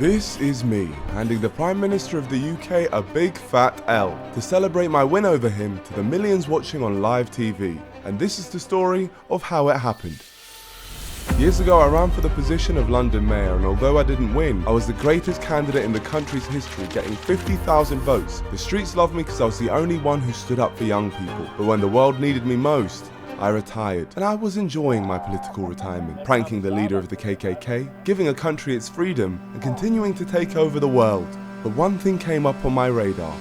This is me, handing the Prime Minister of the UK a big fat L to celebrate my win over him to the millions watching on live TV. And this is the story of how it happened. Years ago I ran for the position of London Mayor, and although I didn't win, I was the greatest candidate in the country's history, getting 50,000 votes. The streets loved me because I was the only one who stood up for young people. But when the world needed me most, I retired, and I was enjoying my political retirement, pranking the leader of the KKK, giving a country its freedom, and continuing to take over the world. But one thing came up on my radar.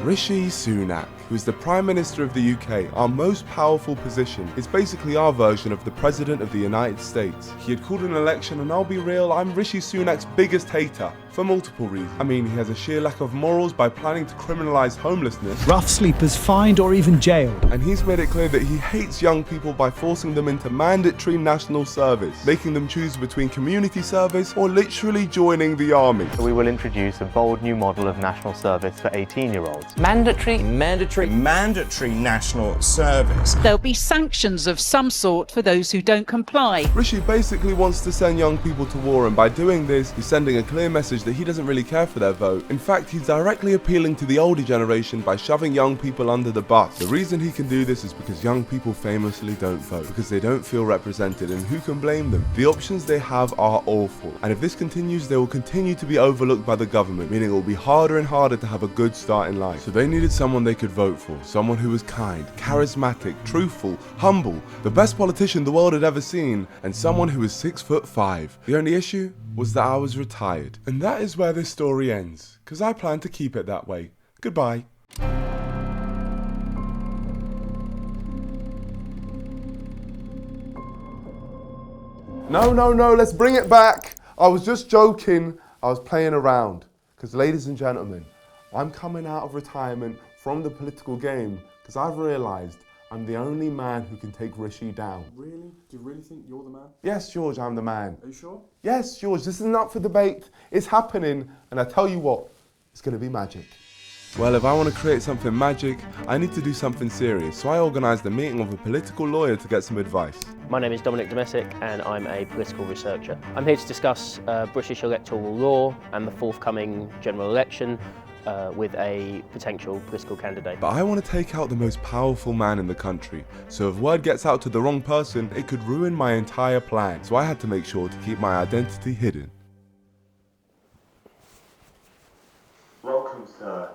Rishi Sunak, who is the Prime Minister of the UK, our most powerful position, is basically our version of the President of the United States. He had called an election, and I'll be real, I'm Rishi Sunak's biggest hater, for multiple reasons. I mean, he has a sheer lack of morals by planning to criminalise homelessness, rough sleepers fined or even jailed, and he's made it clear that he hates young people by forcing them into mandatory national service, making them choose between community service or literally joining the army. We will introduce a bold new model of national service for 18-year-olds. Mandatory national service. There'll be sanctions of some sort for those who don't comply. Rishi basically wants to send young people to war, and by doing this, he's sending a clear message that he doesn't really care for their vote. In fact, he's directly appealing to the older generation by shoving young people under the bus. The reason he can do this is because young people famously don't vote, because they don't feel represented, and who can blame them? The options they have are awful, and if this continues, they will continue to be overlooked by the government, meaning it will be harder and harder to have a good start in life. So they needed someone they could vote for, someone who was kind, charismatic, truthful, humble, the best politician the world had ever seen, and someone who was 6'5". The only issue was that I was retired. And that is where this story ends, because I plan to keep it that way. Goodbye. No, let's bring it back. I was just joking. I was playing around. Because ladies and gentlemen, I'm coming out of retirement from the political game because I've realised I'm the only man who can take Rishi down. Really? Do you really think you're the man? Yes, George, I'm the man. Are you sure? Yes, George, this isn't up for debate. It's happening, and I tell you what, it's going to be magic. Well, if I want to create something magic, I need to do something serious, so I organised a meeting with a political lawyer to get some advice. My name is Dominic Domesic and I'm a political researcher. I'm here to discuss British electoral law and the forthcoming general election with a potential political candidate. But I want to take out the most powerful man in the country, so if word gets out to the wrong person, it could ruin my entire plan. So I had to make sure to keep my identity hidden. Welcome, sir.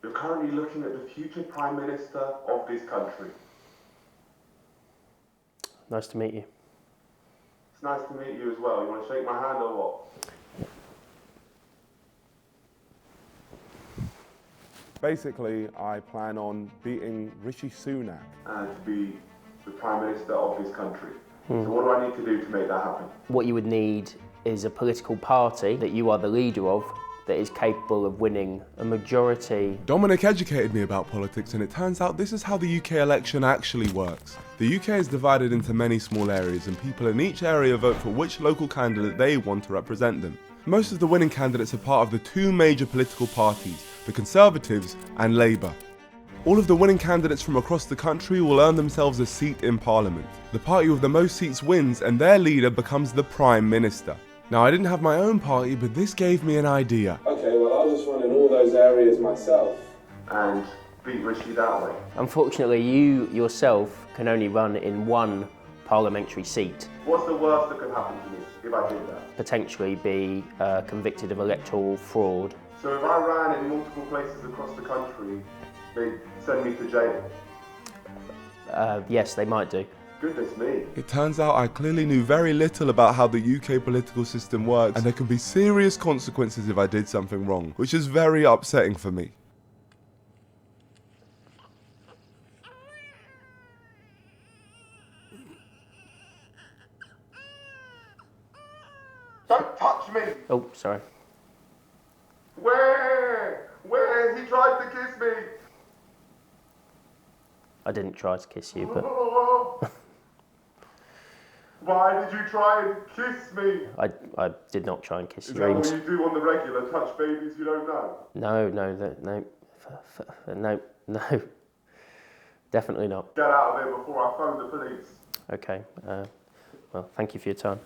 You're currently looking at the future Prime Minister of this country. Nice to meet you. It's nice to meet you as well. You want to shake my hand or what? Basically, I plan on beating Rishi Sunak and to be the Prime Minister of this country. So what do I need to do to make that happen? What you would need is a political party that you are the leader of that is capable of winning a majority. Dominic educated me about politics, and it turns out this is how the UK election actually works. The UK is divided into many small areas, and people in each area vote for which local candidate they want to represent them. Most of the winning candidates are part of the two major political parties, the Conservatives and Labour. All of the winning candidates from across the country will earn themselves a seat in Parliament. The party with the most seats wins, and their leader becomes the Prime Minister. Now, I didn't have my own party, but this gave me an idea. Okay, well, I'll just run in all those areas myself and beat Rishi that way. Unfortunately, you yourself can only run in one parliamentary seat. What's the worst that could happen to me if I did that? Potentially be convicted of electoral fraud. So if I ran in multiple places across the country, they'd send me to jail? Yes, they might do. Goodness me. It turns out I clearly knew very little about how the UK political system works, and there can be serious consequences if I did something wrong, which is very upsetting for me. Don't touch me! Oh, sorry. Where? He tried to kiss me! I didn't try to kiss you, but... Why did you try and kiss me? I did not try and kiss you. Is that what you do on the regular, touch babies you don't know? No. Definitely not. Get out of there before I phone the police. Okay, well, thank you for your time.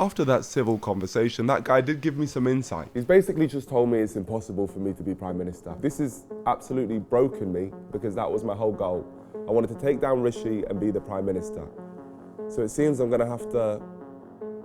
After that civil conversation, that guy did give me some insight. He's basically just told me it's impossible for me to be Prime Minister. This has absolutely broken me because that was my whole goal. I wanted to take down Rishi and be the Prime Minister. So it seems I'm going to have to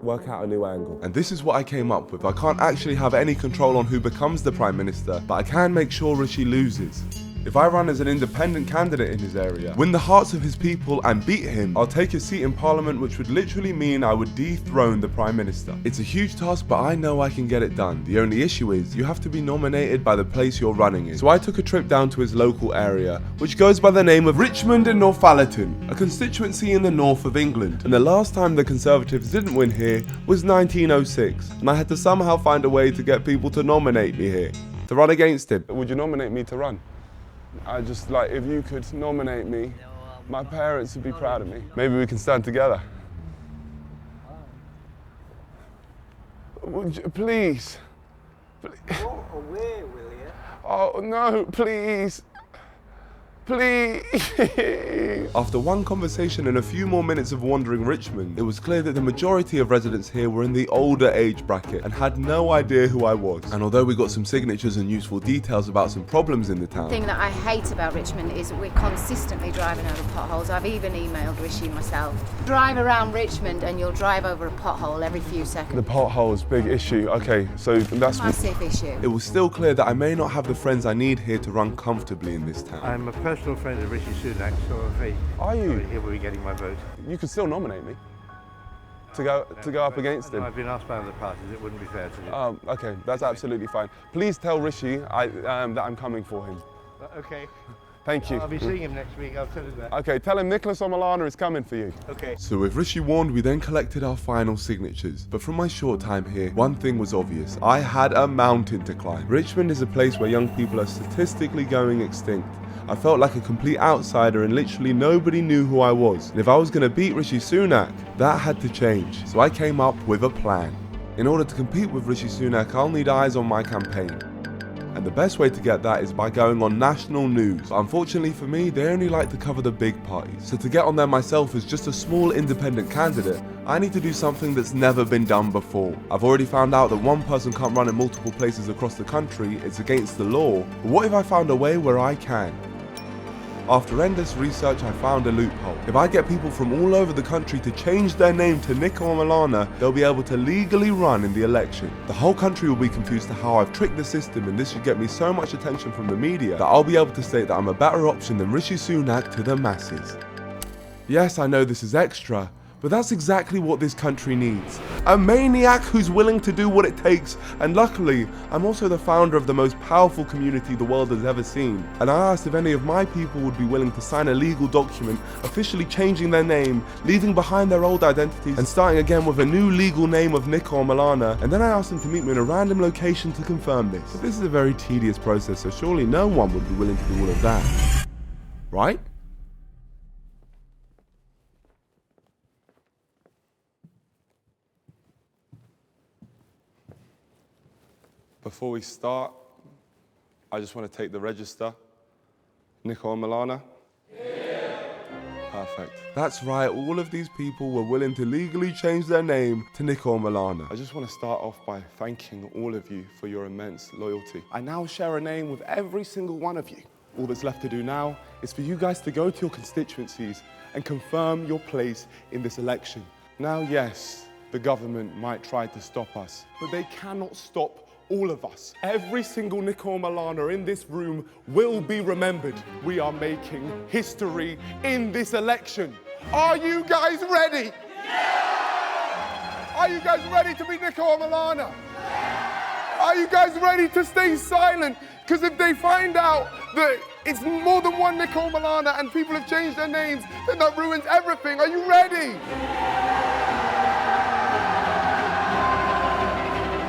work out a new angle. And this is what I came up with. I can't actually have any control on who becomes the Prime Minister, but I can make sure Rishi loses. If I run as an independent candidate in his area, win the hearts of his people and beat him, I'll take a seat in Parliament, which would literally mean I would dethrone the Prime Minister. It's a huge task, but I know I can get it done. The only issue is, you have to be nominated by the place you're running in. So I took a trip down to his local area, which goes by the name of Richmond in Northallerton, a constituency in the north of England. And the last time the Conservatives didn't win here was 1906, and I had to somehow find a way to get people to nominate me here, to run against him. Would you nominate me to run? I just, like, if you could nominate me, my parents would be proud of me. Maybe we can stand together. Would you, please? Go away, will you? Oh, no, please. Please. After one conversation and a few more minutes of wandering Richmond, it was clear that the majority of residents here were in the older age bracket and had no idea who I was. And although we got some signatures and useful details about some problems in the town. The thing that I hate about Richmond is we're consistently driving over potholes. I've even emailed Rishi myself. Drive around Richmond and you'll drive over a pothole every few seconds. The potholes, big issue. Okay, so that's Massive issue. It was still clear that I may not have the friends I need here to run comfortably in this town. I'm a personal friend of Rishi Sunak, so I'm very sorry he will be getting my vote. You could still nominate me to go up against him. I've been asked by other parties, it wouldn't be fair to do. Oh, okay, that's absolutely fine. Please tell Rishi that I'm coming for him. Okay. Thank you. I'll be seeing him next week, I'll tell him that. Okay, tell him Nicholas Omalana is coming for you. Okay. So with Rishi warned, we then collected our final signatures. But from my short time here, one thing was obvious. I had a mountain to climb. Richmond is a place where young people are statistically going extinct. I felt like a complete outsider and literally nobody knew who I was. And if I was going to beat Rishi Sunak, that had to change. So I came up with a plan. In order to compete with Rishi Sunak, I'll need eyes on my campaign. And the best way to get that is by going on national news. But unfortunately for me, they only like to cover the big parties. So to get on there myself as just a small independent candidate, I need to do something that's never been done before. I've already found out that one person can't run in multiple places across the country, it's against the law. But what if I found a way where I can? After endless research, I found a loophole. If I get people from all over the country to change their name to Nick Omalana, they'll be able to legally run in the election. The whole country will be confused to how I've tricked the system, and this should get me so much attention from the media that I'll be able to state that I'm a better option than Rishi Sunak to the masses. Yes, I know this is extra, but that's exactly what this country needs. A maniac who's willing to do what it takes, and luckily, I'm also the founder of the most powerful community the world has ever seen. And I asked if any of my people would be willing to sign a legal document, officially changing their name, leaving behind their old identities, and starting again with a new legal name of Nick Omalana, and then I asked them to meet me in a random location to confirm this. But this is a very tedious process, so surely no one would be willing to do all of that. Right? Before we start, I just want to take the register. Nick Omalana? Yeah. Perfect. That's right, all of these people were willing to legally change their name to Nick Omalana. I just want to start off by thanking all of you for your immense loyalty. I now share a name with every single one of you. All that's left to do now is for you guys to go to your constituencies and confirm your place in this election. Now, yes, the government might try to stop us, but they cannot stop all of us. Every single Nick Omalana in this room will be remembered. We are making history in this election. Are you guys ready? Yeah! Are you guys ready to be Nick Omalana? Yeah! Are you guys ready to stay silent? Because if they find out that it's more than one Nick Omalana and people have changed their names, then that ruins everything. Are you ready?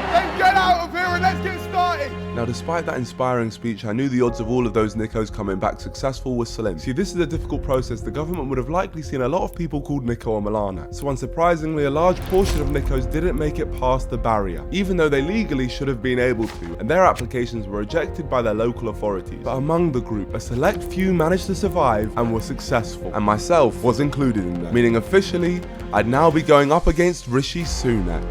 Then get out of here and let's get started. Now, despite that inspiring speech, I knew the odds of all of those Nicos coming back successful was slim. See, this is a difficult process. The government would have likely seen a lot of people called Nico or Milana. So unsurprisingly, a large portion of Nicos didn't make it past the barrier, even though they legally should have been able to, and their applications were rejected by their local authorities. But among the group, a select few managed to survive and were successful, and myself was included in them, meaning officially, I'd now be going up against Rishi Sunak.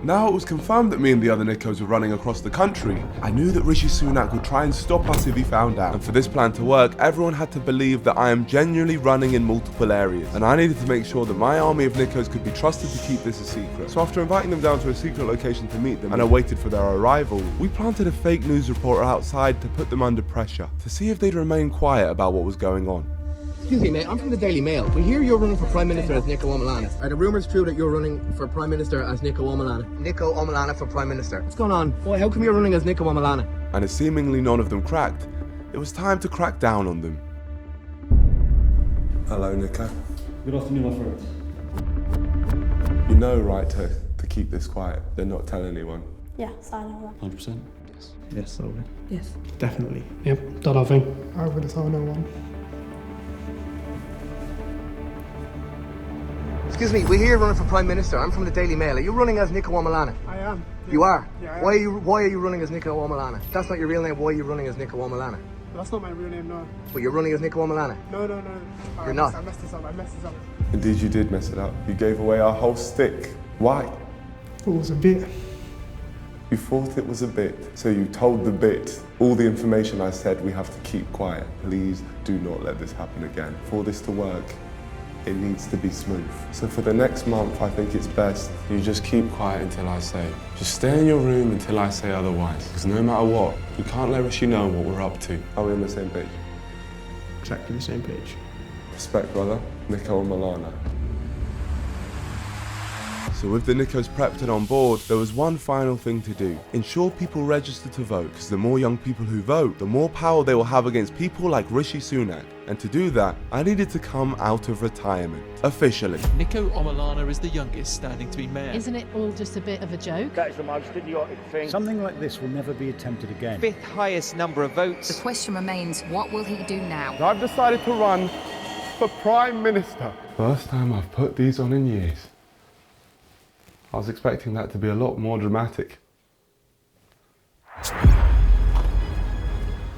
Now it was confirmed that me and the other Nicos were running across the country. I knew that Rishi Sunak would try and stop us if he found out. And for this plan to work, everyone had to believe that I am genuinely running in multiple areas. And I needed to make sure that my army of Nicos could be trusted to keep this a secret. So after inviting them down to a secret location to meet them, and I waited for their arrival, we planted a fake news reporter outside to put them under pressure, to see if they'd remain quiet about what was going on. Excuse me, mate, I'm from the Daily Mail. We hear you're running for Prime Minister as Nico O'Malana. Are the rumours true that you're running for Prime Minister as Nico O'Malana? Nico O'Malana for Prime Minister. What's going on? Boy, how come you're running as Nico O'Malana? And as seemingly none of them cracked, it was time to crack down on them. Hello, Nico. Good afternoon, my friend. You know, right, to keep this quiet. They're not telling anyone. Yes, I know that. 100%? Yes, I will. Yes. Definitely. Yep, done our thing. I will tell no one. Excuse me, we hear you're running for Prime Minister. I'm from the Daily Mail. Are you running as Nico O'Malana? I am. You are? Yeah, I am. Why are you running as Nico O'Malana? That's not your real name. Why are you running as Nico O'Malana? That's not my real name, no. But you're running as Nico O'Malana? No. You're not? I messed this up. Indeed, you did mess it up. You gave away our whole stick. Why? It was a bit. You thought it was a bit, so you told the bit. All the information I said we have to keep quiet. Please do not let this happen again. For this to work, it needs to be smooth. So for the next month, I think it's best you just keep quiet until I say. Just stay in your room until I say otherwise. Because no matter what, you can't let Rishi know what we're up to. Are we on the same page? Exactly the same page. Respect, brother. Nico and Milana. So with the Nicos prepped and on board, there was one final thing to do. Ensure people register to vote, because the more young people who vote, the more power they will have against people like Rishi Sunak. And to do that, I needed to come out of retirement. Officially. Nico O'Malana is the youngest standing to be mayor. Isn't it all just a bit of a joke? That's the most idiotic thing. Something like this will never be attempted again. Fifth highest number of votes. The question remains, what will he do now? I've decided to run for Prime Minister. First time I've put these on in years. I was expecting that to be a lot more dramatic.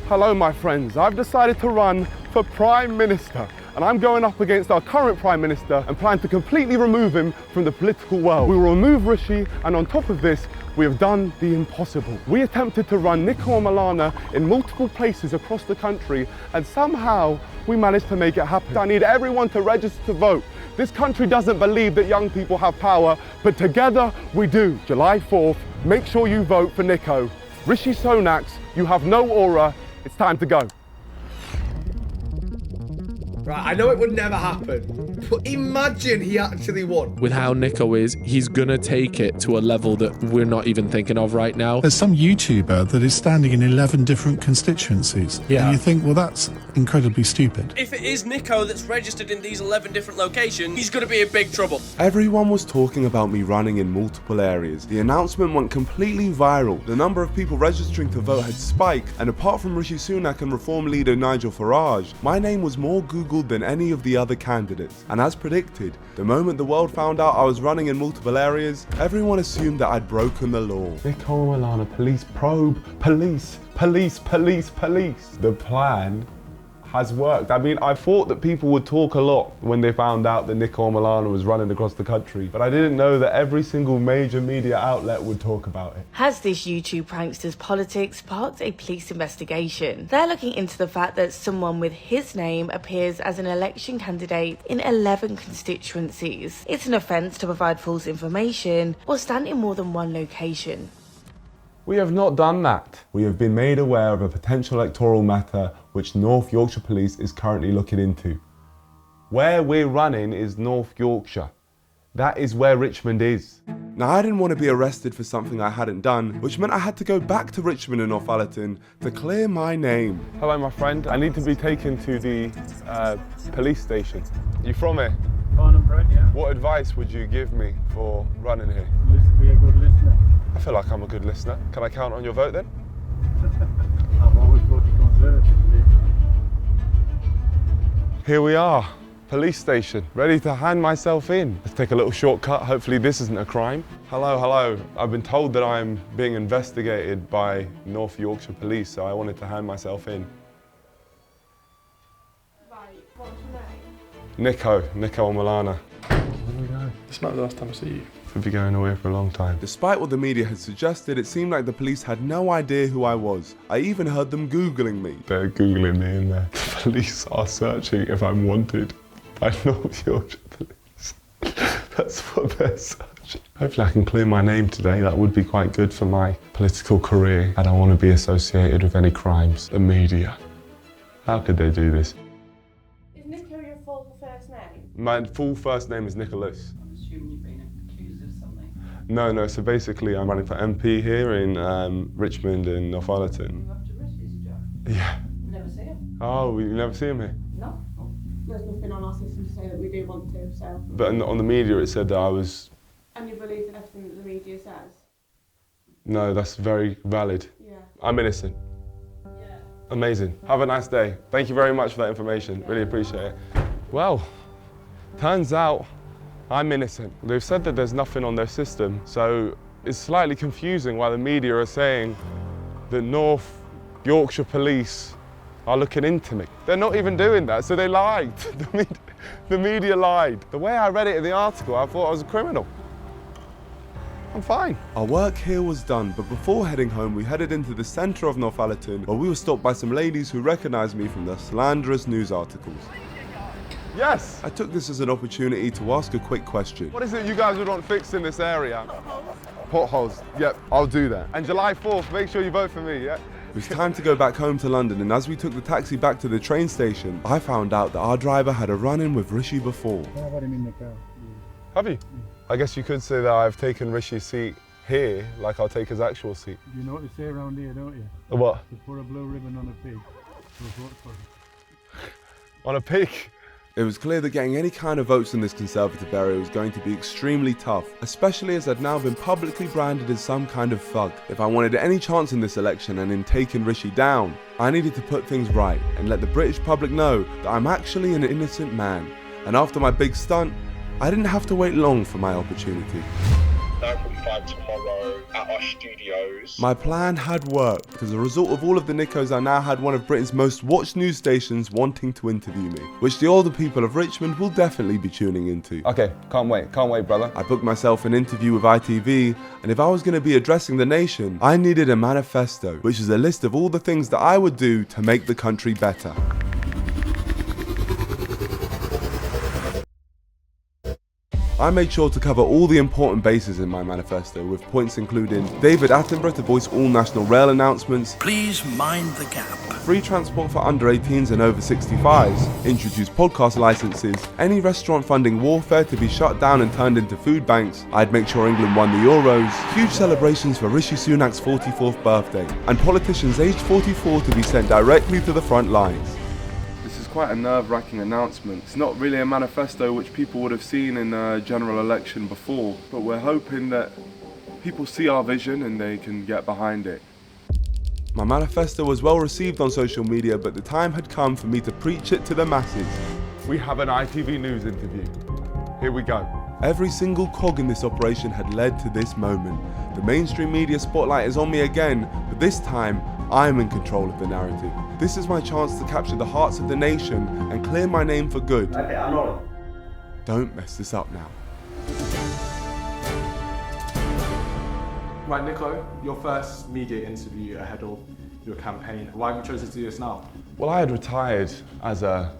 Hello, my friends. I've decided to run for Prime Minister, and I'm going up against our current Prime Minister and plan to completely remove him from the political world. We will remove Rishi, and on top of this, we have done the impossible. We attempted to run Nico O'Malana in multiple places across the country, and somehow we managed to make it happen. I need everyone to register to vote. This country doesn't believe that young people have power, but together we do. July 4th, make sure you vote for Nico. Rishi Sunak's, you have no aura, it's time to go. Right, I know it would never happen, but imagine he actually won. With how Nico is, he's gonna take it to a level that we're not even thinking of right now. There's some YouTuber that is standing in 11 different constituencies. Yeah. And you think, well, that's incredibly stupid. If it is Nico that's registered in these 11 different locations, he's gonna be in big trouble. Everyone was talking about me running in multiple areas. The announcement went completely viral. The number of people registering to vote had spiked, and apart from Rishi Sunak and Reform leader Nigel Farage, my name was more Googled than any of the other candidates. And as predicted, the moment the world found out I was running in multiple areas, everyone assumed that I'd broken the law. Nico O'Malana, police probe, police. The plan has worked. I mean, I thought that people would talk a lot when they found out that Nico O'Malana was running across the country, but I didn't know that every single major media outlet would talk about it. Has this YouTube prankster's politics sparked a police investigation? They're looking into the fact that someone with his name appears as an election candidate in 11 constituencies. It's an offence to provide false information or stand in more than one location. We have not done that. We have been made aware of a potential electoral matter which North Yorkshire Police is currently looking into. Where we're running is North Yorkshire. That is where Richmond is. Now, I didn't want to be arrested for something I hadn't done, which meant I had to go back to Richmond and Northallerton to clear my name. Hello, my friend. I need to be taken to the police station. You from here? Born and bred, yeah. What advice would you give me for running here? Be a good listener. I feel like I'm a good listener. Can I count on your vote then? I've always voted Conservative. Here we are, police station, ready to hand myself in. Let's take a little shortcut. Hopefully this isn't a crime. Hello, hello. I've been told that I'm being investigated by North Yorkshire Police, so I wanted to hand myself in. Right, what's your name? Nico Milana. Where do we go? It's not the last time I see you. We've been going away for a long time. Despite what the media had suggested, it seemed like the police had no idea who I was. I even heard them Googling me. They're Googling me in there. The police are searching if I'm wanted by North Yorkshire Police. That's what they're searching. Hopefully I can clear my name today. That would be quite good for my political career. I don't want to be associated with any crimes. The media. How could they do this? Is Nico your full first name? My full first name is Nicholas. I'm assuming you've been accused of something. No, so basically I'm running for MP here in Richmond in Northallerton. You have to risk his job. Yeah. Never see him. Oh, you never see him here? No. There's nothing on our system to say that we do want to, so. But on the media it said that I was... And you believe in everything that the media says? No, that's very valid. Yeah. I'm innocent. Yeah. Amazing. Have a nice day. Thank you very much for that information. Really appreciate it. Well, turns out I'm innocent. They've said that there's nothing on their system, so it's slightly confusing why the media are saying that North Yorkshire Police are looking into me. They're not even doing that, so they lied. The media lied. The way I read it in the article, I thought I was a criminal. I'm fine. Our work here was done, but before heading home, we headed into the centre of Northallerton, where we were stopped by some ladies who recognised me from the slanderous news articles. Yes! I took this as an opportunity to ask a quick question. What is it you guys would want fixed in this area? Potholes. Yep, I'll do that. And July 4th, make sure you vote for me, yeah? It was time to go back home to London, and as we took the taxi back to the train station, I found out that our driver had a run-in with Rishi before. I've had him in the car. Have you? I guess you could say that I've taken Rishi's seat here, like I'll take his actual seat. You know what they say around here, don't you? What? To put a blue ribbon on a pig. Vote for it. On a pig? It was clear that getting any kind of votes in this Conservative area was going to be extremely tough, especially as I'd now been publicly branded as some kind of thug. If I wanted any chance in this election and in taking Rishi down, I needed to put things right and let the British public know that I'm actually an innocent man. And after my big stunt, I didn't have to wait long for my opportunity. 9:45 tomorrow at our studios. My plan had worked. As a result of all of the Nicos, I now had one of Britain's most watched news stations wanting to interview me, which the older people of Richmond will definitely be tuning into. Okay, can't wait, brother. I booked myself an interview with ITV, and if I was going to be addressing the nation, I needed a manifesto, which is a list of all the things that I would do to make the country better. I made sure to cover all the important bases in my manifesto, with points including David Attenborough to voice all national rail announcements, please mind the gap, free transport for under 18s and over 65s, introduce podcast licenses, any restaurant funding warfare to be shut down and turned into food banks, I'd make sure England won the Euros, huge celebrations for Rishi Sunak's 44th birthday, and politicians aged 44 to be sent directly to the front lines. This is quite a nerve-wracking announcement. It's not really a manifesto which people would have seen in a general election before, but we're hoping that people see our vision and they can get behind it. My manifesto was well received on social media, but the time had come for me to preach it to the masses. We have an ITV News interview. Here we go. Every single cog in this operation had led to this moment. The mainstream media spotlight is on me again, but this time I'm in control of the narrative. This is my chance to capture the hearts of the nation and clear my name for good. Okay, I'm rolling. Don't mess this up now. Right, Nico, your first media interview ahead of your campaign. Why have you chosen to do this now? Well, I had retired as a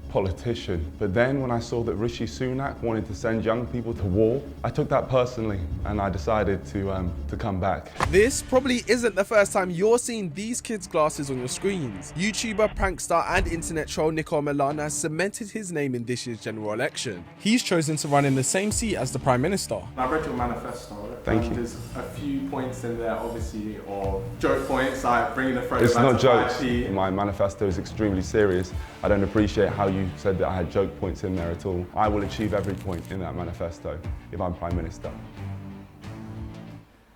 politician, but then when I saw that Rishi Sunak wanted to send young people to war, I took that personally and I decided to come back. This probably isn't the first time you're seeing these kids' glasses on your screens. YouTuber, prankster and internet troll Nico Milana has cemented his name in this year's general election. He's chosen to run in the same seat as the Prime Minister. I read your manifesto. Thank you. There's a few points in there, obviously, of joke points, like bringing the photo It's back not to jokes. IP. My manifesto is extremely serious. I don't appreciate how you you said that I had joke points in there at all. I will achieve every point in that manifesto if I'm Prime Minister.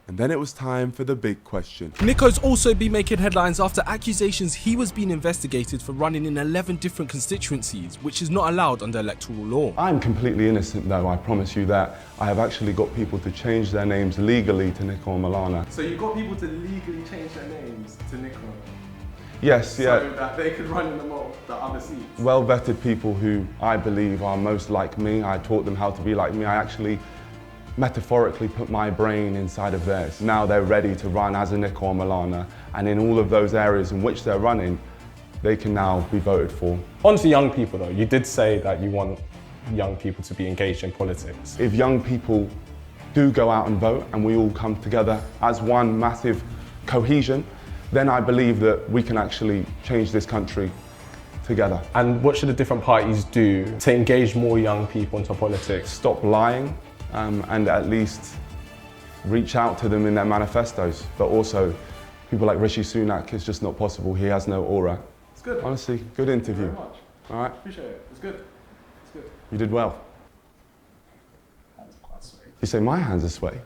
And then it was time for the big question. Nico's also been making headlines after accusations he was being investigated for running in 11 different constituencies, which is not allowed under electoral law. I'm completely innocent though, I promise you that. I have actually got people to change their names legally to Nico or Milana. So you've got people to legally change their names to Nico? Yes, yeah. So that they could run in the other seats? Well-vetted people who I believe are most like me. I taught them how to be like me. I actually metaphorically put my brain inside of theirs. Now they're ready to run as a Nico or Milana, and in all of those areas in which they're running, they can now be voted for. On to young people though, you did say that you want young people to be engaged in politics. If young people do go out and vote and we all come together as one massive cohesion, then I believe that we can actually change this country together. And what should the different parties do to engage more young people into politics? Stop lying. And at least reach out to them in their manifestos. But also, people like Rishi Sunak, it's just not possible. He has no aura. It's good. Honestly, good interview. Thank you very much. All right? Appreciate it. It's good. It's good. You did well. Hands are quite sweaty. You say my hands are sweaty?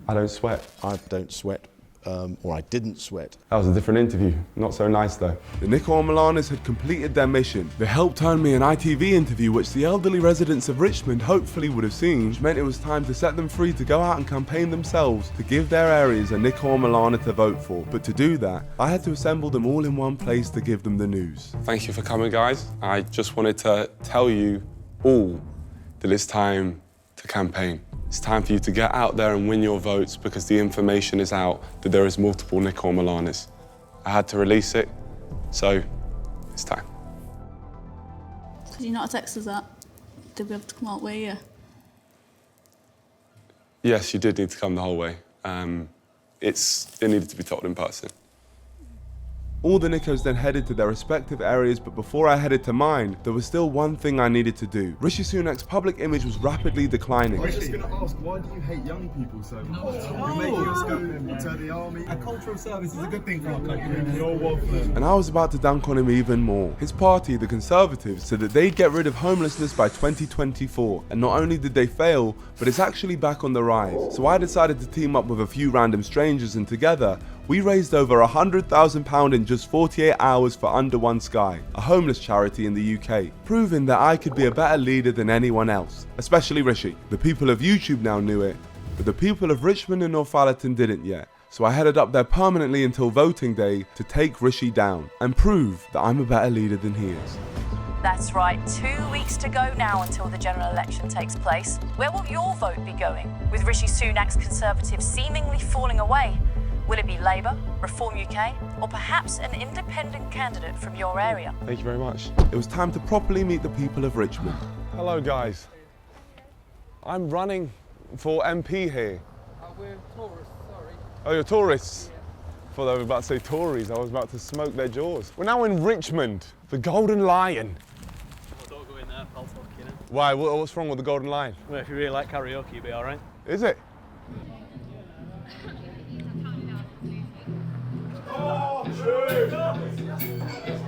I don't sweat. I don't sweat. Or I didn't sweat. That was a different interview. Not so nice though. The Nico or Milanas had completed their mission. They helped turn me an ITV interview which the elderly residents of Richmond hopefully would have seen, which meant it was time to set them free to go out and campaign themselves to give their areas a Nico or Milana to vote for. But to do that, I had to assemble them all in one place to give them the news. Thank you for coming, guys. I just wanted to tell you all that it's time to campaign. It's time for you to get out there and win your votes because the information is out that there is multiple Nico or Milanas. I had to release it, so it's time. Could you not text us that? Did we have to come out with you? Yes, you did need to come the whole way. It needed to be told in person. All the Nicos then headed to their respective areas, but before I headed to mine, there was still one thing I needed to do. Rishi Sunak's public image was rapidly declining. I was just going to ask, why do you hate young people so much? You're making us go to the army. A cultural service is a good thing for our country. You're welcome. And I was about to dunk on him even more. His party, the Conservatives, said that they'd get rid of homelessness by 2024. And not only did they fail, but it's actually back on the rise. So I decided to team up with a few random strangers, and together, we raised over £100,000 in just 48 hours for Under One Sky, a homeless charity in the UK, proving that I could be a better leader than anyone else, especially Rishi. The people of YouTube now knew it, but the people of Richmond and Northallerton didn't yet. So I headed up there permanently until voting day to take Rishi down and prove that I'm a better leader than he is. That's right, 2 weeks to go now until the general election takes place. Where will your vote be going, with Rishi Sunak's Conservatives seemingly falling away? Will it be Labour, Reform UK, or perhaps an independent candidate from your area? Thank you very much. It was time to properly meet the people of Richmond. Hello, guys. I'm running for MP here. We're tourists, sorry. Oh, you're tourists? I thought they were about to say Tories. I was about to smoke their jaws. We're now in Richmond, the Golden Lion. Well, don't go in there, pal, you know. Why? What's wrong with the Golden Lion? Well, if you really like karaoke, you'll be all right. Is it?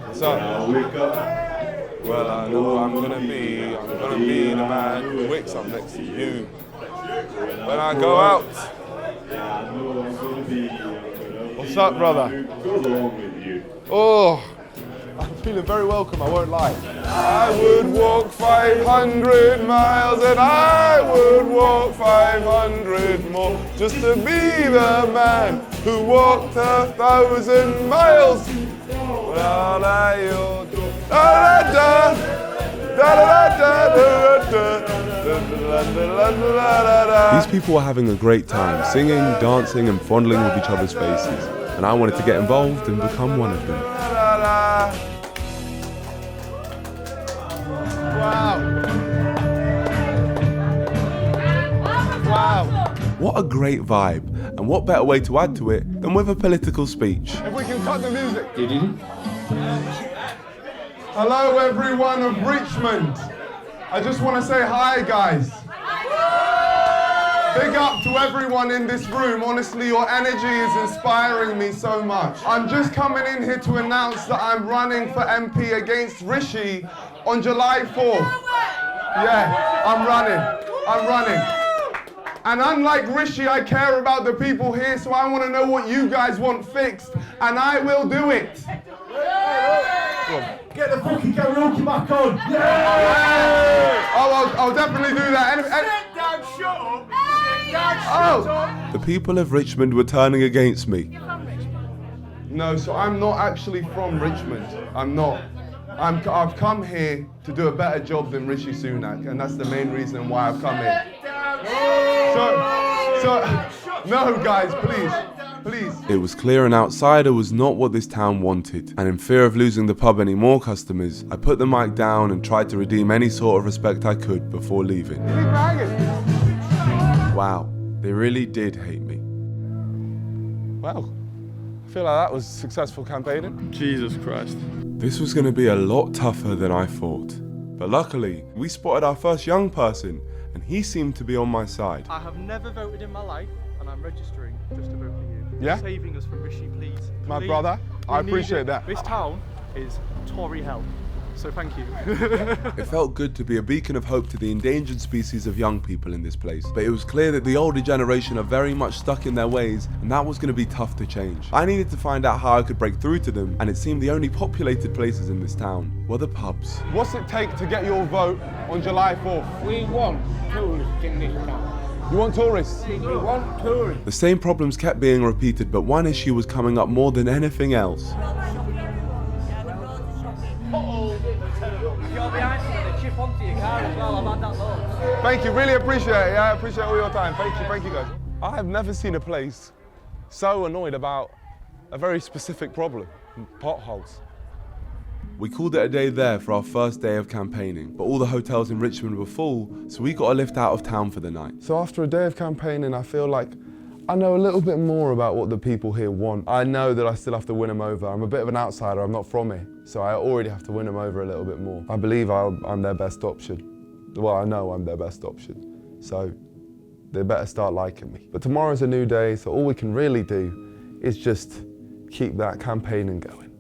What's up? Well, I know I'm gonna be the man who wakes up next to you. When I go out. What's up, brother? Oh, I'm feeling very welcome, I won't lie. I would walk 500 miles and I would walk 500 more just to be the man who walked 1,000 miles. These people were having a great time, singing, dancing and fondling with each other's faces. And I wanted to get involved and become one of them. Wow. What a great vibe. And what better way to add to it than with a political speech. If we can cut the music. Hello everyone of Richmond. I just want to say hi, guys. Big up to everyone in this room. Honestly, your energy is inspiring me so much. I'm just coming in here to announce that I'm running for MP against Rishi on July 4th. Yeah, I'm running. And unlike Rishi, I care about the people here, so I want to know what you guys want fixed, and I will do it. Get the fucking karaoke back on. Oh, I'll definitely do that. Sit down, shut up. Sit down, shut up. The people of Richmond were turning against me. No, so I'm not actually from Richmond. I'm not. I've come here to do a better job than Rishi Sunak, and that's the main reason why I've come here. No, guys, please. It was clear an outsider was not what this town wanted, and in fear of losing the pub any more customers, I put the mic down and tried to redeem any sort of respect I could before leaving. Wow, they really did hate me. Well, I feel like that was successful campaigning. Jesus Christ. This was going to be a lot tougher than I thought. But luckily, we spotted our first young person, and he seemed to be on my side. I have never voted in my life, and I'm registering just to vote for you. Yeah? You're saving us from Rishi, please. My brother, I appreciate that. This town is Tory hell, so thank you. It felt good to be a beacon of hope to the endangered species of young people in this place, but it was clear that the older generation are very much stuck in their ways, and that was going to be tough to change. I needed to find out how I could break through to them, and it seemed the only populated places in this town were the pubs. What's it take to get your vote on July 4th? We want tourists in this town. You want tourists? We want tourists. The same problems kept being repeated, but one issue was coming up more than anything else. Thank you, really appreciate it. Yeah, I appreciate all your time. Thank you guys. I have never seen a place so annoyed about a very specific problem, potholes. We called it a day there for our first day of campaigning, but all the hotels in Richmond were full, so we got a lift out of town for the night. So after a day of campaigning, I feel like I know a little bit more about what the people here want. I know that I still have to win them over. I'm a bit of an outsider, I'm not from here, so I already have to win them over a little bit more. I believe I'm their best option. Well, I know I'm their best option, so they better start liking me. But tomorrow's a new day, so all we can really do is just keep that campaigning going.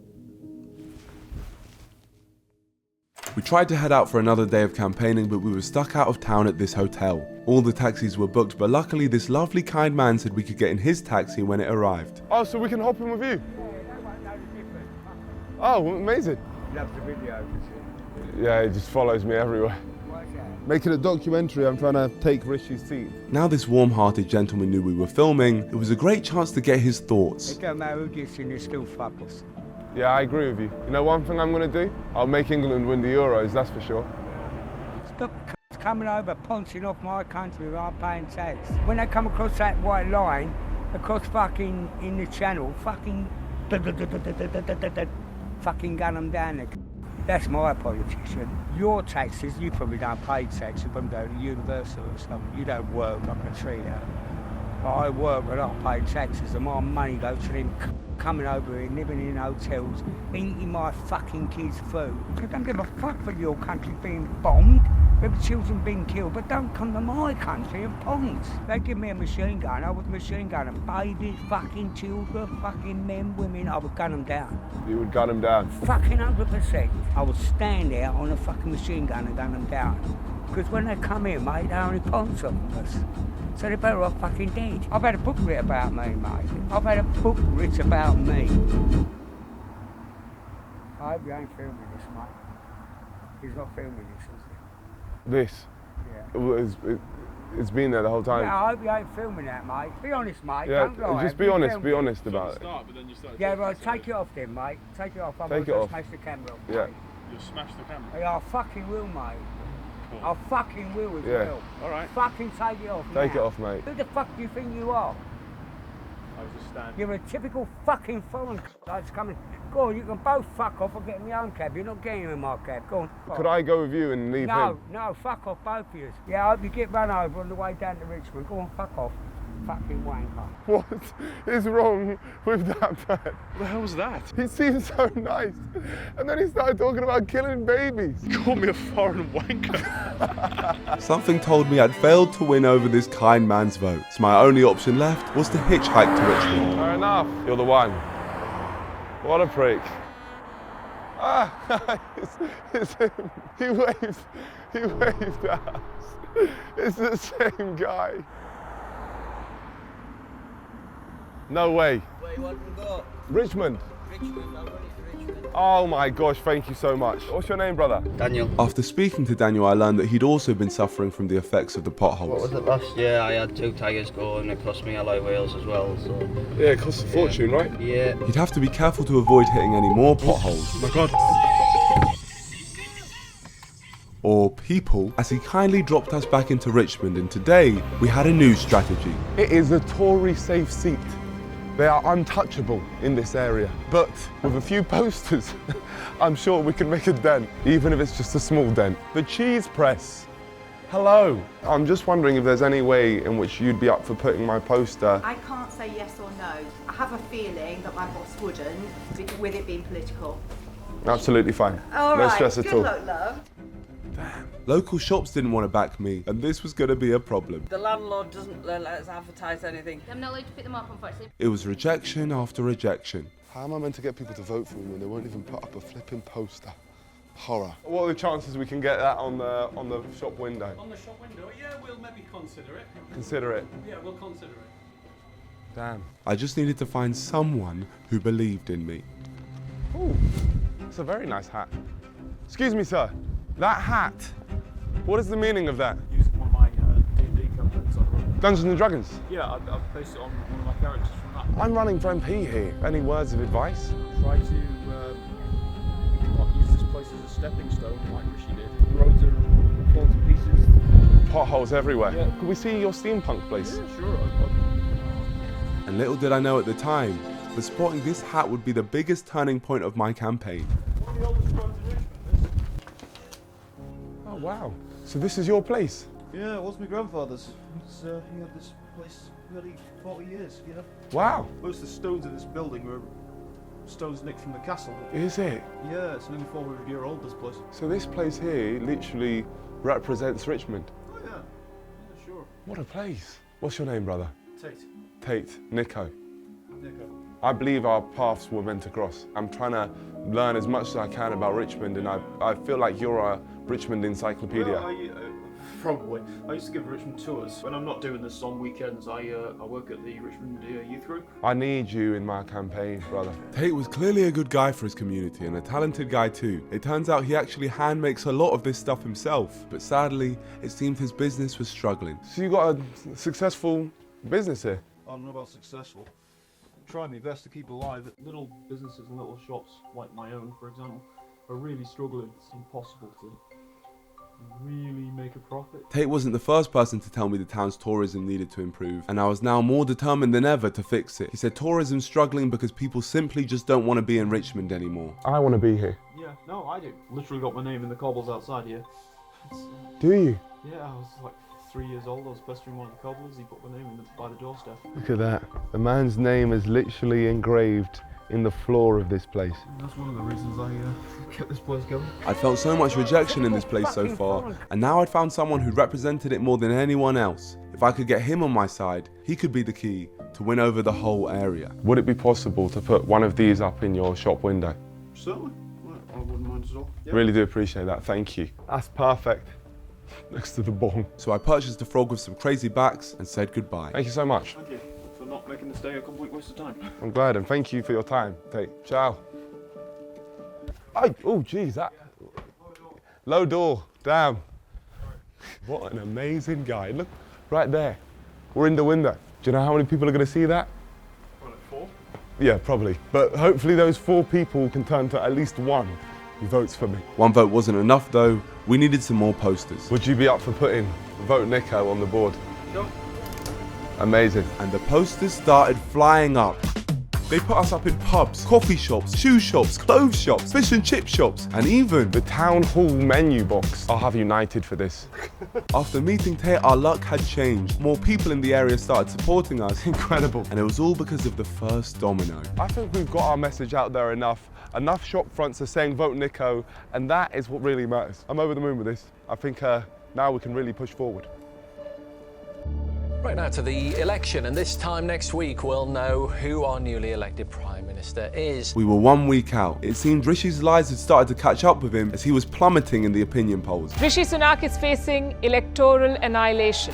We tried to head out for another day of campaigning, but we were stuck out of town at this hotel. All the taxis were booked, but luckily this lovely kind man said we could get in his taxi when it arrived. Oh, so we can hop in with you? Oh, amazing. Loves the video. Yeah, he just follows me everywhere. Making a documentary, I'm trying to take Rishi's seat. Now this warm-hearted gentleman knew we were filming, it was a great chance to get his thoughts. It don't matter who gets in, they're still fuckers. Yeah, I agree with you. You know one thing I'm going to do? I'll make England win the Euros, that's for sure. Stop coming over, pouncing off my country without paying tax. When they come across that white line, across fucking in the channel, fucking gun them down. That's my politician. Your taxes, you probably don't pay tax, you probably go to Universal or something. You don't work like a tree out. But I work and I pay taxes and my money goes to them coming over here, living in hotels, eating my fucking kids' food. I don't give a fuck for your country being bombed, with children being killed, but don't come to my country and ponce. They give me a machine gun, I would machine gun them. Babies, fucking children, fucking men, women, I would gun them down. You would gun them down? Fucking 100%. I would stand there on a fucking machine gun and gun them down. Because when they come here, mate, they only ponce on us. So they're better off fucking dead. I've had a book written about me, mate. I've had a book written about me. I hope you ain't filming this, mate. He's not filming this, is he? This? Yeah. It's been there the whole time. Yeah, I hope you ain't filming that, mate. Be honest, mate. Yeah, don't lie. just be honest about it. Yeah, right, take it off then, mate. Take it off. I'm going to smash the camera off, yeah. Mate. You'll smash the camera? Yeah, I fucking will, mate. I fucking will as well. Alright. Fucking take it off Take now. it off, mate. Who the fuck do you think you are? I was just standing. You're a typical fucking foreign that's coming. Go on, you can both fuck off or get in your own cab. You're not getting in my cab. Go on. Could I go with you and leave him? No, fuck off, both of you. Yeah, I hope you get run over on the way down to Richmond. Go on, fuck off. Fucking wanker. What is wrong with that man? What the hell was that? He seemed so nice. And then he started talking about killing babies. He called me a foreign wanker. Something told me I'd failed to win over this kind man's vote. So my only option left was to hitchhike to Richmond. Fair enough. You're the one. What a prick. Ah, it's him. He waved at us. It's the same guy. No way. Wait, what we got? Richmond. Richmond, I'm running to Richmond. Oh my gosh, thank you so much. What's your name, brother? Daniel. After speaking to Daniel, I learned that he'd also been suffering from the effects of the potholes. What was it last year? I had 2 tyres go and it cost me alloy wheels as well, so... Yeah, it costs a fortune, right? Yeah. You'd have to be careful to avoid hitting any more potholes. Oh my God. Or people, as he kindly dropped us back into Richmond, and today we had a new strategy. It is a Tory safe seat. They are untouchable in this area, but with a few posters, I'm sure we can make a dent, even if it's just a small dent. The cheese press. Hello. I'm just wondering if there's any way in which you'd be up for putting my poster. I can't say yes or no. I have a feeling that my boss wouldn't, with it being political. Absolutely fine. All no right. stress at all. Good luck, love. Damn. Local shops didn't want to back me, and this was going to be a problem. The landlord doesn't let us advertise anything. I'm not allowed to pick them up, unfortunately. It was rejection after rejection. How am I meant to get people to vote for me when they won't even put up a flipping poster? Horror. What are the chances we can get that on the shop window? On the shop window? Yeah, we'll maybe consider it. Consider it? Yeah, we'll consider it. Damn. I just needed to find someone who believed in me. Ooh, it's a very nice hat. Excuse me, sir. That hat, what is the meaning of that? Used one of my D&D campaigns. Dungeons and Dragons? Yeah, I've based it on one of my characters from that. I'm running for MP here. Any words of advice? Try to not use this place as a stepping stone like Rishi did. Roads are falling to pieces. Potholes everywhere. Yeah. Could we see your steampunk place? Yeah, sure. And little did I know at the time, that spotting this hat would be the biggest turning point of my campaign. One of the oldest roads in Richmond, this. Oh wow. So this is your place? Yeah, it was my grandfather's. He had this place nearly 40 years, you know. Wow. Most of the stones in this building were stones nicked from the castle. Is it? Yeah, it's nearly 400 year old, this place. So this place here literally represents Richmond? Oh yeah, yeah, sure. What a place. What's your name, brother? Tate. Tate. Nico. Nico. I believe our paths were meant to cross. I'm trying to learn as much as I can about Richmond, and I feel like you're a Richmond encyclopedia. Well, probably. I used to give Richmond tours. When I'm not doing this on weekends, I work at the Richmond Youth Group. I need you in my campaign, brother. Tate was clearly a good guy for his community, and a talented guy too. It turns out he actually hand makes a lot of this stuff himself, but sadly, it seemed his business was struggling. So you got a successful business here? I don't know about successful. Try my best to keep alive. Little businesses and little shops, like my own, for example, are really struggling. It's impossible to really make a profit. Tate wasn't the first person to tell me the town's tourism needed to improve, and I was now more determined than ever to fix it. He said tourism's struggling because people simply just don't want to be in Richmond anymore. I want to be here. Yeah, no, I do. Literally got my name in the cobbles outside here. Do you? Yeah, I was like 3 years old. I was pestering one of the cobblers. He put my name by the doorstep. Look at that. The man's name is literally engraved in the floor of this place. That's one of the reasons I kept this place going. I'd felt so much rejection in this place so far, and now I'd found someone who represented it more than anyone else. If I could get him on my side, he could be the key to win over the whole area. Would it be possible to put one of these up in your shop window? Certainly. I wouldn't mind at all. Yeah. Really do appreciate that, thank you. That's perfect. Next to the bong. So I purchased a frog with some crazy backs and said goodbye. Thank you so much. Thank you for not making this day a complete waste of time. I'm glad, and thank you for your time. Tate. Ciao. Oh, geez, that. Low door, damn. What an amazing guy. Look, right there. We're in the window. Do you know how many people are going to see that? Probably 4. Yeah, probably. But hopefully those 4 people can turn to at least one who votes for me. One vote wasn't enough though. We needed some more posters. Would you be up for putting Vote Nico on the board? Sure. Amazing. And the posters started flying up. They put us up in pubs, coffee shops, shoe shops, clothes shops, fish and chip shops, and even the town hall menu box. I'll have United for this. After meeting Tate, our luck had changed. More people in the area started supporting us. Incredible. And it was all because of the first domino. I think we've got our message out there enough. Enough shop fronts are saying vote Nico, and that is what really matters. I'm over the moon with this. I think now we can really push forward. Right now to the election, and this time next week we'll know who our newly elected Prime Minister is. We were 1 week out. It seemed Rishi's lies had started to catch up with him as he was plummeting in the opinion polls. Rishi Sunak is facing electoral annihilation.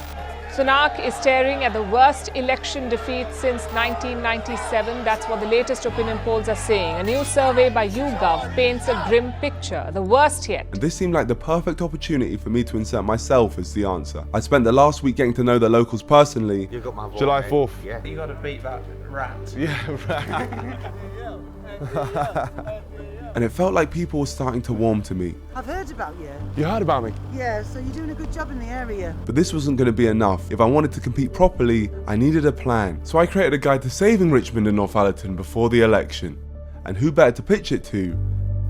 Sunak is staring at the worst election defeat since 1997. That's what the latest opinion polls are saying. A new survey by YouGov paints a grim picture, the worst yet. And this seemed like the perfect opportunity for me to insert myself as the answer. I spent the last week getting to know the locals personally. You got my vote, July mate. 4th. Yeah. You got to beat that rat. Yeah, right. And it felt like people were starting to warm to me. I've heard about you. You heard about me? Yeah, so you're doing a good job in the area. But this wasn't going to be enough. If I wanted to compete properly, I needed a plan. So I created a guide to saving Richmond and Northallerton before the election. And who better to pitch it to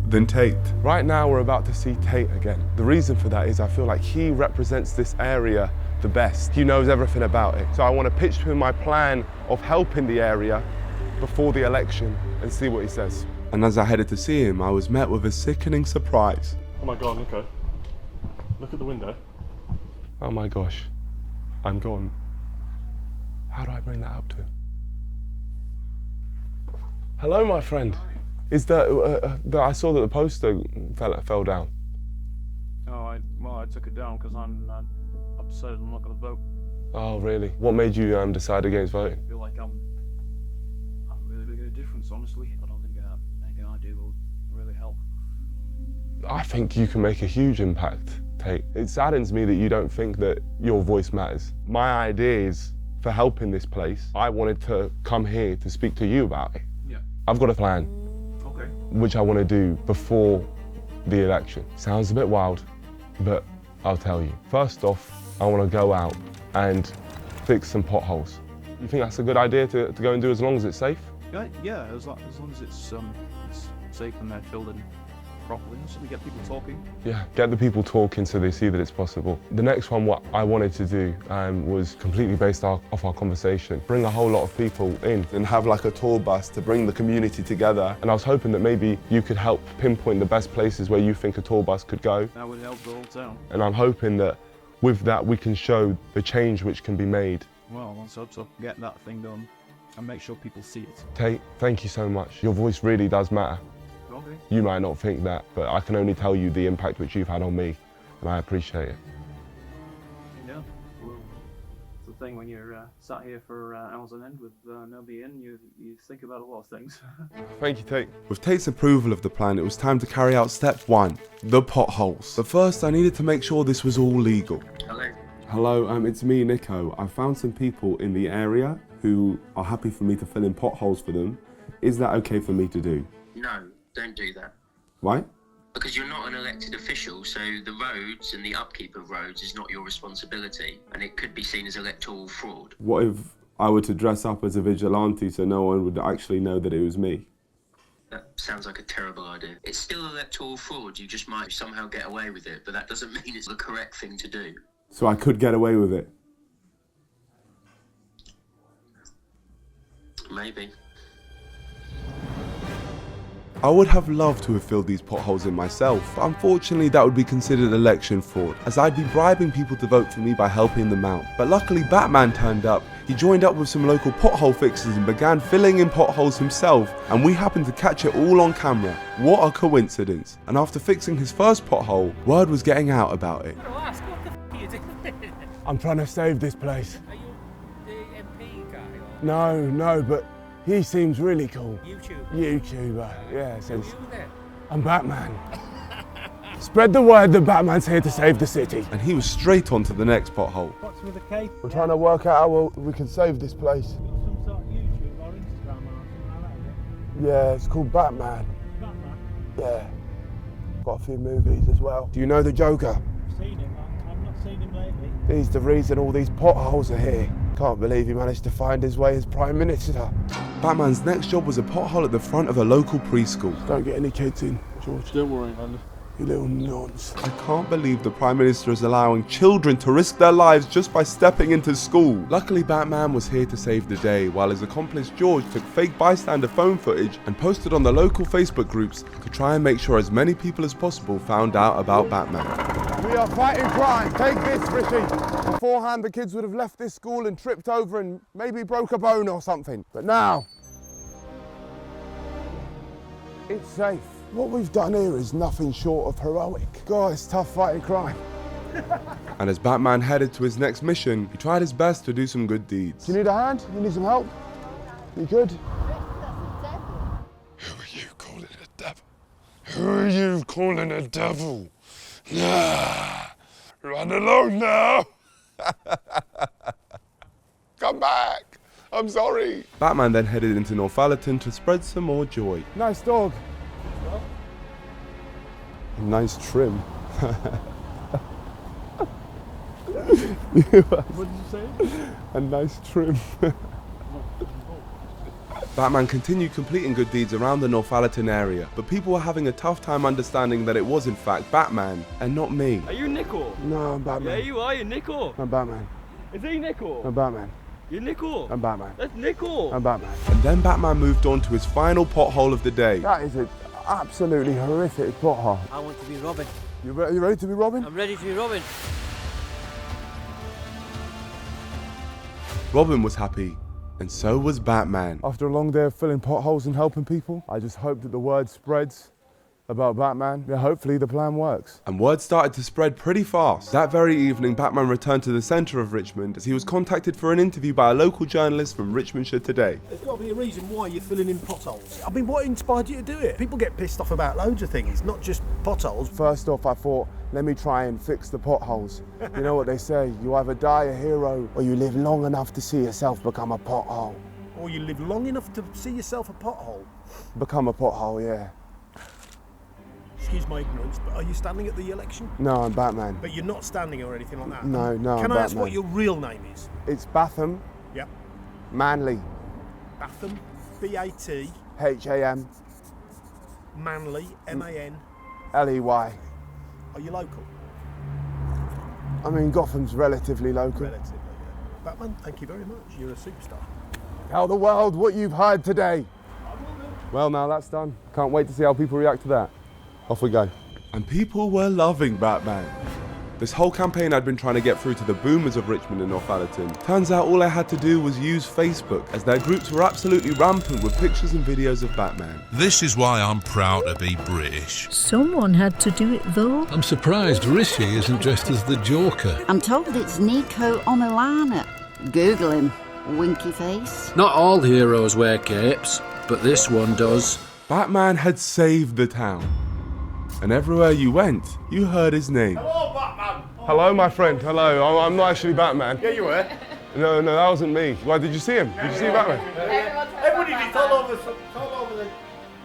than Tate? Right now we're about to see Tate again. The reason for that is I feel like he represents this area the best. He knows everything about it. So I want to pitch to him my plan of helping the area before the election and see what he says. And as I headed to see him, I was met with a sickening surprise. Oh my God, Nico. Look at the window. Oh my gosh, I'm gone. How do I bring that up to him? Hello, my friend. Is that I saw that the poster fell down? Oh, I took it down because I'm upset I'm not going to vote. Oh, really? What made you decide against voting? I feel like I'm really making a difference, honestly. I don't think anything I do will really help. I think you can make a huge impact, Tate. It saddens me that you don't think that your voice matters. My idea is for helping this place. I wanted to come here to speak to you about it. Yeah. I've got a plan. Okay. Which I want to do before the election. Sounds a bit wild, but I'll tell you. First off, I want to go out and fix some potholes. You think that's a good idea to go and do as long as it's safe? Yeah, as long as it's safe and they're filled in properly, so we get people talking. Yeah, get the people talking so they see that it's possible. The next one, what I wanted to do was completely based off our conversation. Bring a whole lot of people in and have like a tour bus to bring the community together. And I was hoping that maybe you could help pinpoint the best places where you think a tour bus could go. That would help the whole town. And I'm hoping that with that we can show the change which can be made. Well, let's hope so. Get that thing done and make sure people see it. Tate, thank you so much. Your voice really does matter. Okay. You might not think that, but I can only tell you the impact which you've had on me, and I appreciate it. Yeah, well, it's the thing when you're sat here for hours on end with nobody in, you think about a lot of things. Thank you, Tate. With Tate's approval of the plan, it was time to carry out step 1, the potholes. But first, I needed to make sure this was all legal. Hello. Hello, it's me, Nico. I found some people in the area who are happy for me to fill in potholes for them. Is that okay for me to do? No, don't do that. Why? Because you're not an elected official, so the roads and the upkeep of roads is not your responsibility, and it could be seen as electoral fraud. What if I were to dress up as a vigilante so no one would actually know that it was me? That sounds like a terrible idea. It's still electoral fraud, you just might somehow get away with it, but that doesn't mean it's the correct thing to do. So I could get away with it? Maybe. I would have loved to have filled these potholes in myself, but unfortunately that would be considered election fraud, as I'd be bribing people to vote for me by helping them out. But luckily Batman turned up, he joined up with some local pothole fixers and began filling in potholes himself, and we happened to catch it all on camera. What a coincidence. And after fixing his first pothole, word was getting out about it. I'm trying to save this place. Are you the MP guy? No, but he seems really cool. YouTuber? Yeah, Who since are you then? I'm Batman. Spread the word that Batman's here to save the city. And he was straight on to the next pothole. What's with the cape? We're trying to work out how we can save this place. Some sort of YouTube or Instagram or something like that, is it? Yeah, it's called Batman. Batman? Yeah. Got a few movies as well. Do you know the Joker? I've seen him. I've not seen him lately. He's the reason all these potholes are here. Can't believe he managed to find his way as Prime Minister. Batman's next job was a pothole at the front of a local preschool. Don't get any kids in, George. Don't worry, Andy. You little nonce. I can't believe the Prime Minister is allowing children to risk their lives just by stepping into school. Luckily, Batman was here to save the day, while his accomplice George took fake bystander phone footage and posted on the local Facebook groups to try and make sure as many people as possible found out about Batman. We are fighting crime. Take this, Rishi. Beforehand, the kids would have left this school and tripped over and maybe broke a bone or something. But now, it's safe. What we've done here is nothing short of heroic. God, it's tough fighting crime. And as Batman headed to his next mission, he tried his best to do some good deeds. Do you need a hand? You need some help? You good? Who are you calling a devil? Who are you calling a devil? Nah, run along now. Come back. I'm sorry. Batman then headed into Northallerton to spread some more joy. Nice dog. Nice trim. What did you say? A nice trim. Batman continued completing good deeds around the Northallerton area, but people were having a tough time understanding that it was in fact Batman and not me. Are you Nico? No, I'm Batman. Yeah, you are. You're Nico. I'm Batman. Is he Nico? I'm Batman. You're Nico. I'm Batman. That's Nico. I'm Batman. And then Batman moved on to his final pothole of the day. That is an absolutely horrific pothole. I want to be Robin. You ready to be Robin? I'm ready to be Robin. Robin was happy, and so was Batman. After a long day of filling potholes and helping people, I just hope that the word spreads about Batman. Yeah, hopefully the plan works. And word started to spread pretty fast. That very evening, Batman returned to the centre of Richmond as he was contacted for an interview by a local journalist from Richmondshire Today. There's got to be a reason why you're filling in potholes. I mean, what inspired you to do it? People get pissed off about loads of things, not just potholes. First off, I thought, let me try and fix the potholes. You know what they say, you either die a hero or you live long enough to see yourself become a pothole. Or you live long enough to see yourself a pothole. Become a pothole, yeah. Excuse my ignorance, but are you standing at the election? No, I'm Batman. But you're not standing or anything like that? No, Can I'm I ask Batman. what your real name is? It's Batham. Yep. Manley. Batham, B-A-T. H-A-M. Manley, M-A-N. L-E-Y. Are you local? I mean, Gotham's relatively local. Relatively, yeah. Batman, thank you very much. You're a superstar. Tell the world what you've heard today. Well, now that's done. Can't wait to see how people react to that. Off we go. And people were loving Batman. This whole campaign I'd been trying to get through to the boomers of Richmond and Northallerton. Turns out all I had to do was use Facebook, as their groups were absolutely rampant with pictures and videos of Batman. This is why I'm proud to be British. Someone had to do it though. I'm surprised Rishi isn't dressed as the Joker. I'm told it's Nico Omilana. Google him, winky face. Not all heroes wear capes, but this one does. Batman had saved the town. And everywhere you went, you heard his name. Hello, Batman! Hello, my friend. Hello. I'm not actually Batman. Yeah, you were. No, that wasn't me. Why, did you see him? Did you see Batman? Everybody did. It's all over the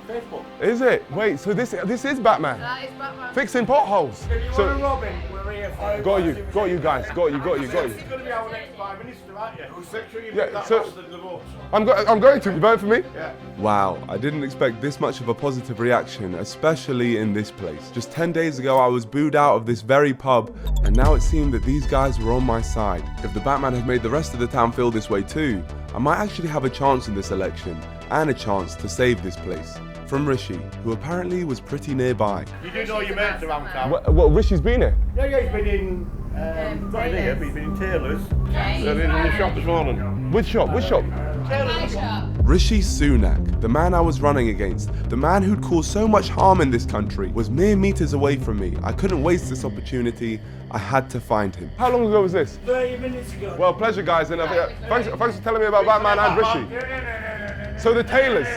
Facebook. Is it? Wait, so this is Batman? That is Batman. Fixing potholes. So, Robin, we're here for got you guys. Got you. You're going to be our next Prime Minister, aren't you? Make sure you Yeah, get that so- bastard the vote. I'm going to. You vote for me? Yeah. Wow, I didn't expect this much of a positive reaction, especially in this place. Just 10 days ago, I was booed out of this very pub, and now it seemed that these guys were on my side. If the Batman had made the rest of the town feel this way too, I might actually have a chance in this election, and a chance to save this place. From Rishi, who apparently was pretty nearby. You do know your mates around town? Well, Rishi's been here? Yeah, he's been in, not in here, but he's been in Taylor's. They've been in the shop this morning. Which shop? Taylor's shop. Rishi Sunak, the man I was running against, the man who'd caused so much harm in this country, was mere meters away from me. I couldn't waste this opportunity. I had to find him. How long ago was this? 30 minutes ago. Well, pleasure, guys. And thanks for telling me about Batman and Rishi. So the Taylors.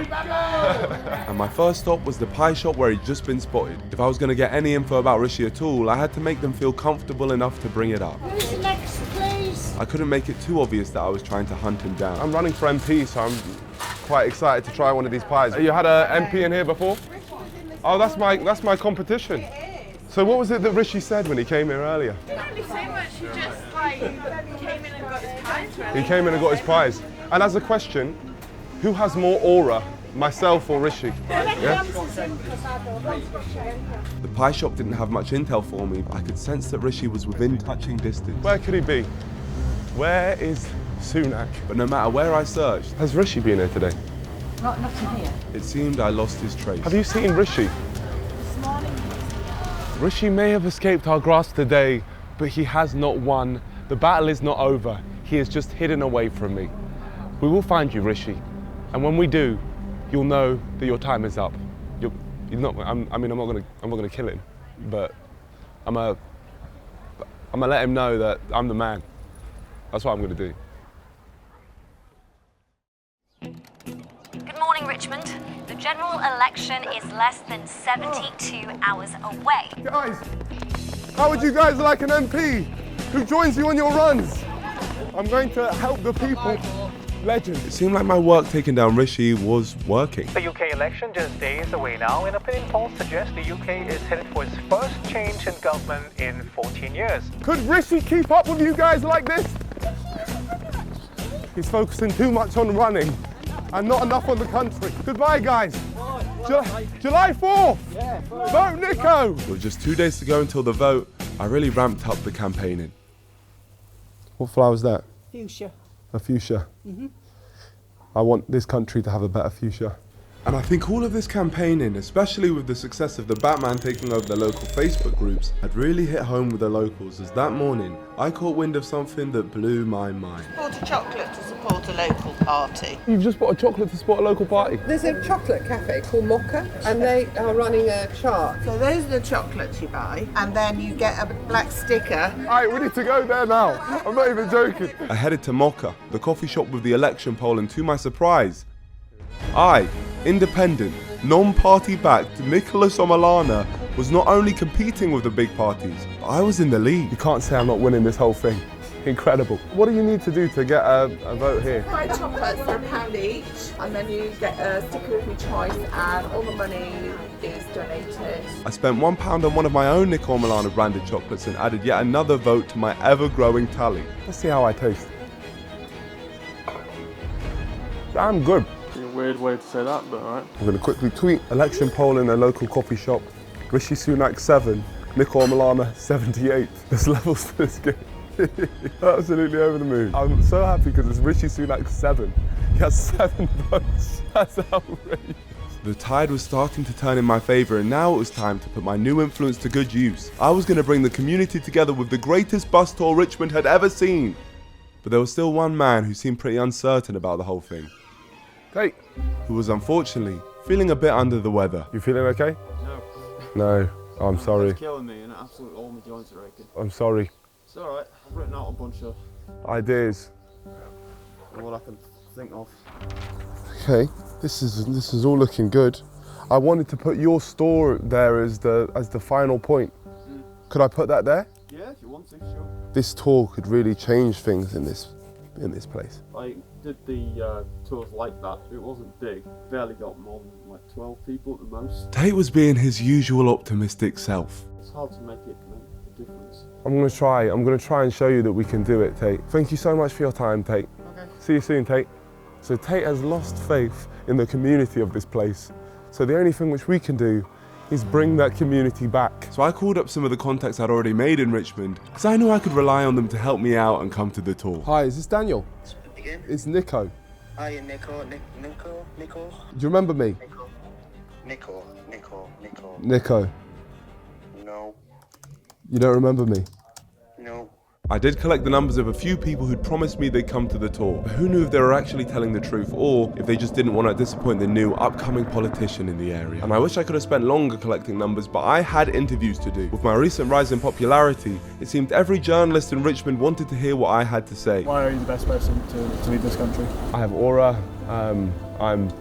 And my first stop was the pie shop where he'd just been spotted. If I was going to get any info about Rishi at all, I had to make them feel comfortable enough to bring it up. Who's next, please? I couldn't make it too obvious that I was trying to hunt him down. I'm running for MP, so I'm quite excited to try one of these pies. You had an MP in here before? Oh, that's my competition. So what was it that Rishi said when he came here earlier? He didn't really say much, he just came in and got his pies ready. He came in and got his pies. And as a question, who has more aura, myself or Rishi? Yeah? The pie shop didn't have much intel for me, but I could sense that Rishi was within touching distance. Where could he be? Where is Sunak? But no matter where I searched, has Rishi been here today? Not in here. It seemed I lost his trace. Have you seen Rishi? This morning. Rishi may have escaped our grasp today, But he has not won. The battle is not over. He is just hidden away from me. We will find you, Rishi. And when we do, you'll know that your time is up. I'm not gonna kill him, but I'm gonna let him know that I'm the man. That's what I'm gonna do. Good morning, Richmond. The general election is less than 72 hours away. Guys, how would you guys like an MP who joins you on your runs? I'm going to help the people. Legend. It seemed like my work taking down Rishi was working. The UK election just days away now, and opinion polls suggest the UK is headed for its first change in government in 14 years. Could Rishi keep up with you guys like this? He's focusing too much on running and not enough on the country. Goodbye, guys. July 4th! Yeah, vote Nico! With just 2 days to go until the vote, I really ramped up the campaigning. What flower is that? Fuchsia. A fuchsia. Mm-hmm. I want this country to have a better future. And I think all of this campaigning, especially with the success of the Batman taking over the local Facebook groups, had really hit home with the locals, as that morning I caught wind of something that blew my mind. Bought a chocolate to support a local party. You've just bought a chocolate to support a local party? There's a chocolate cafe called Mocha, and they are running a chart. So those are the chocolates you buy, and then you get a black sticker. Alright, we need to go there now. I'm not even joking. I headed to Mocha, the coffee shop with the election poll, and to my surprise, independent, non-party backed Nicholas Omalana was not only competing with the big parties, but I was in the lead. You can't say I'm not winning this whole thing. Incredible. What do you need to do to get a vote here? 5 chocolates for £1 each, and then you get a sticker of your choice, and all the money is donated. I spent £1 on one of my own Nick Omalana branded chocolates and added yet another vote to my ever-growing tally. Let's see how I taste. Damn good. Weird way to say that, but alright. I'm going to quickly tweet election poll in a local coffee shop. Rishi Sunak 7, Nicola Milana 78. There's levels to this game. Absolutely over the moon. I'm so happy because it's Rishi Sunak 7. He has 7 votes. That's outrageous. The tide was starting to turn in my favour, and now it was time to put my new influence to good use. I was going to bring the community together with the greatest bus tour Richmond had ever seen. But there was still one man who seemed pretty uncertain about the whole thing. Tate, who was unfortunately feeling a bit under the weather. You feeling okay? No. No, oh, I'm sorry. It's killing me, and absolutely all my joints are aching. I'm sorry. It's alright. I've written out a bunch of ideas. What I can think of. Okay, this is all looking good. I wanted to put your store there as the final point. Could I put that there? Yeah, if you want to, sure. This tour could really change things in this place. I did the tours like that. It wasn't big. Barely got more than like 12 people at the most. Tate was being his usual optimistic self. It's hard to make a difference. I'm gonna try and show you that we can do it, Tate. Thank you so much for your time, Tate. Okay. See you soon, Tate. So Tate has lost faith in the community of this place. So the only thing which we can do is bring that community back. So I called up some of the contacts I'd already made in Richmond, because I knew I could rely on them to help me out and come to the tour. Hi, is this Daniel? Again? It's Nico. Hi, Nico. Do you remember me? Nico. Nico. No. You don't remember me? No. I did collect the numbers of a few people who'd promised me they'd come to the tour, but who knew if they were actually telling the truth or if they just didn't want to disappoint the new upcoming politician in the area. And I wish I could have spent longer collecting numbers, but I had interviews to do. With my recent rise in popularity, it seemed every journalist in Richmond wanted to hear what I had to say. Why are you the best person to lead this country? I have aura, I'm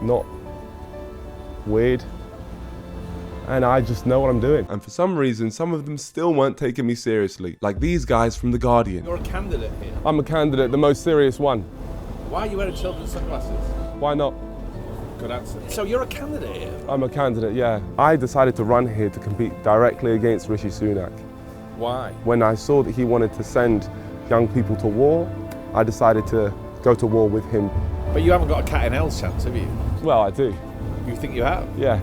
not weird, and I just know what I'm doing. And for some reason, some of them still weren't taking me seriously, like these guys from The Guardian. You're a candidate here. I'm a candidate, the most serious one. Why are you wearing children's sunglasses? Why not? Good answer. So you're a candidate here? I'm a candidate, yeah. I decided to run here to compete directly against Rishi Sunak. Why? When I saw that he wanted to send young people to war, I decided to go to war with him. But you haven't got a cat in hell's chance, have you? Well, I do. You think you have? Yeah.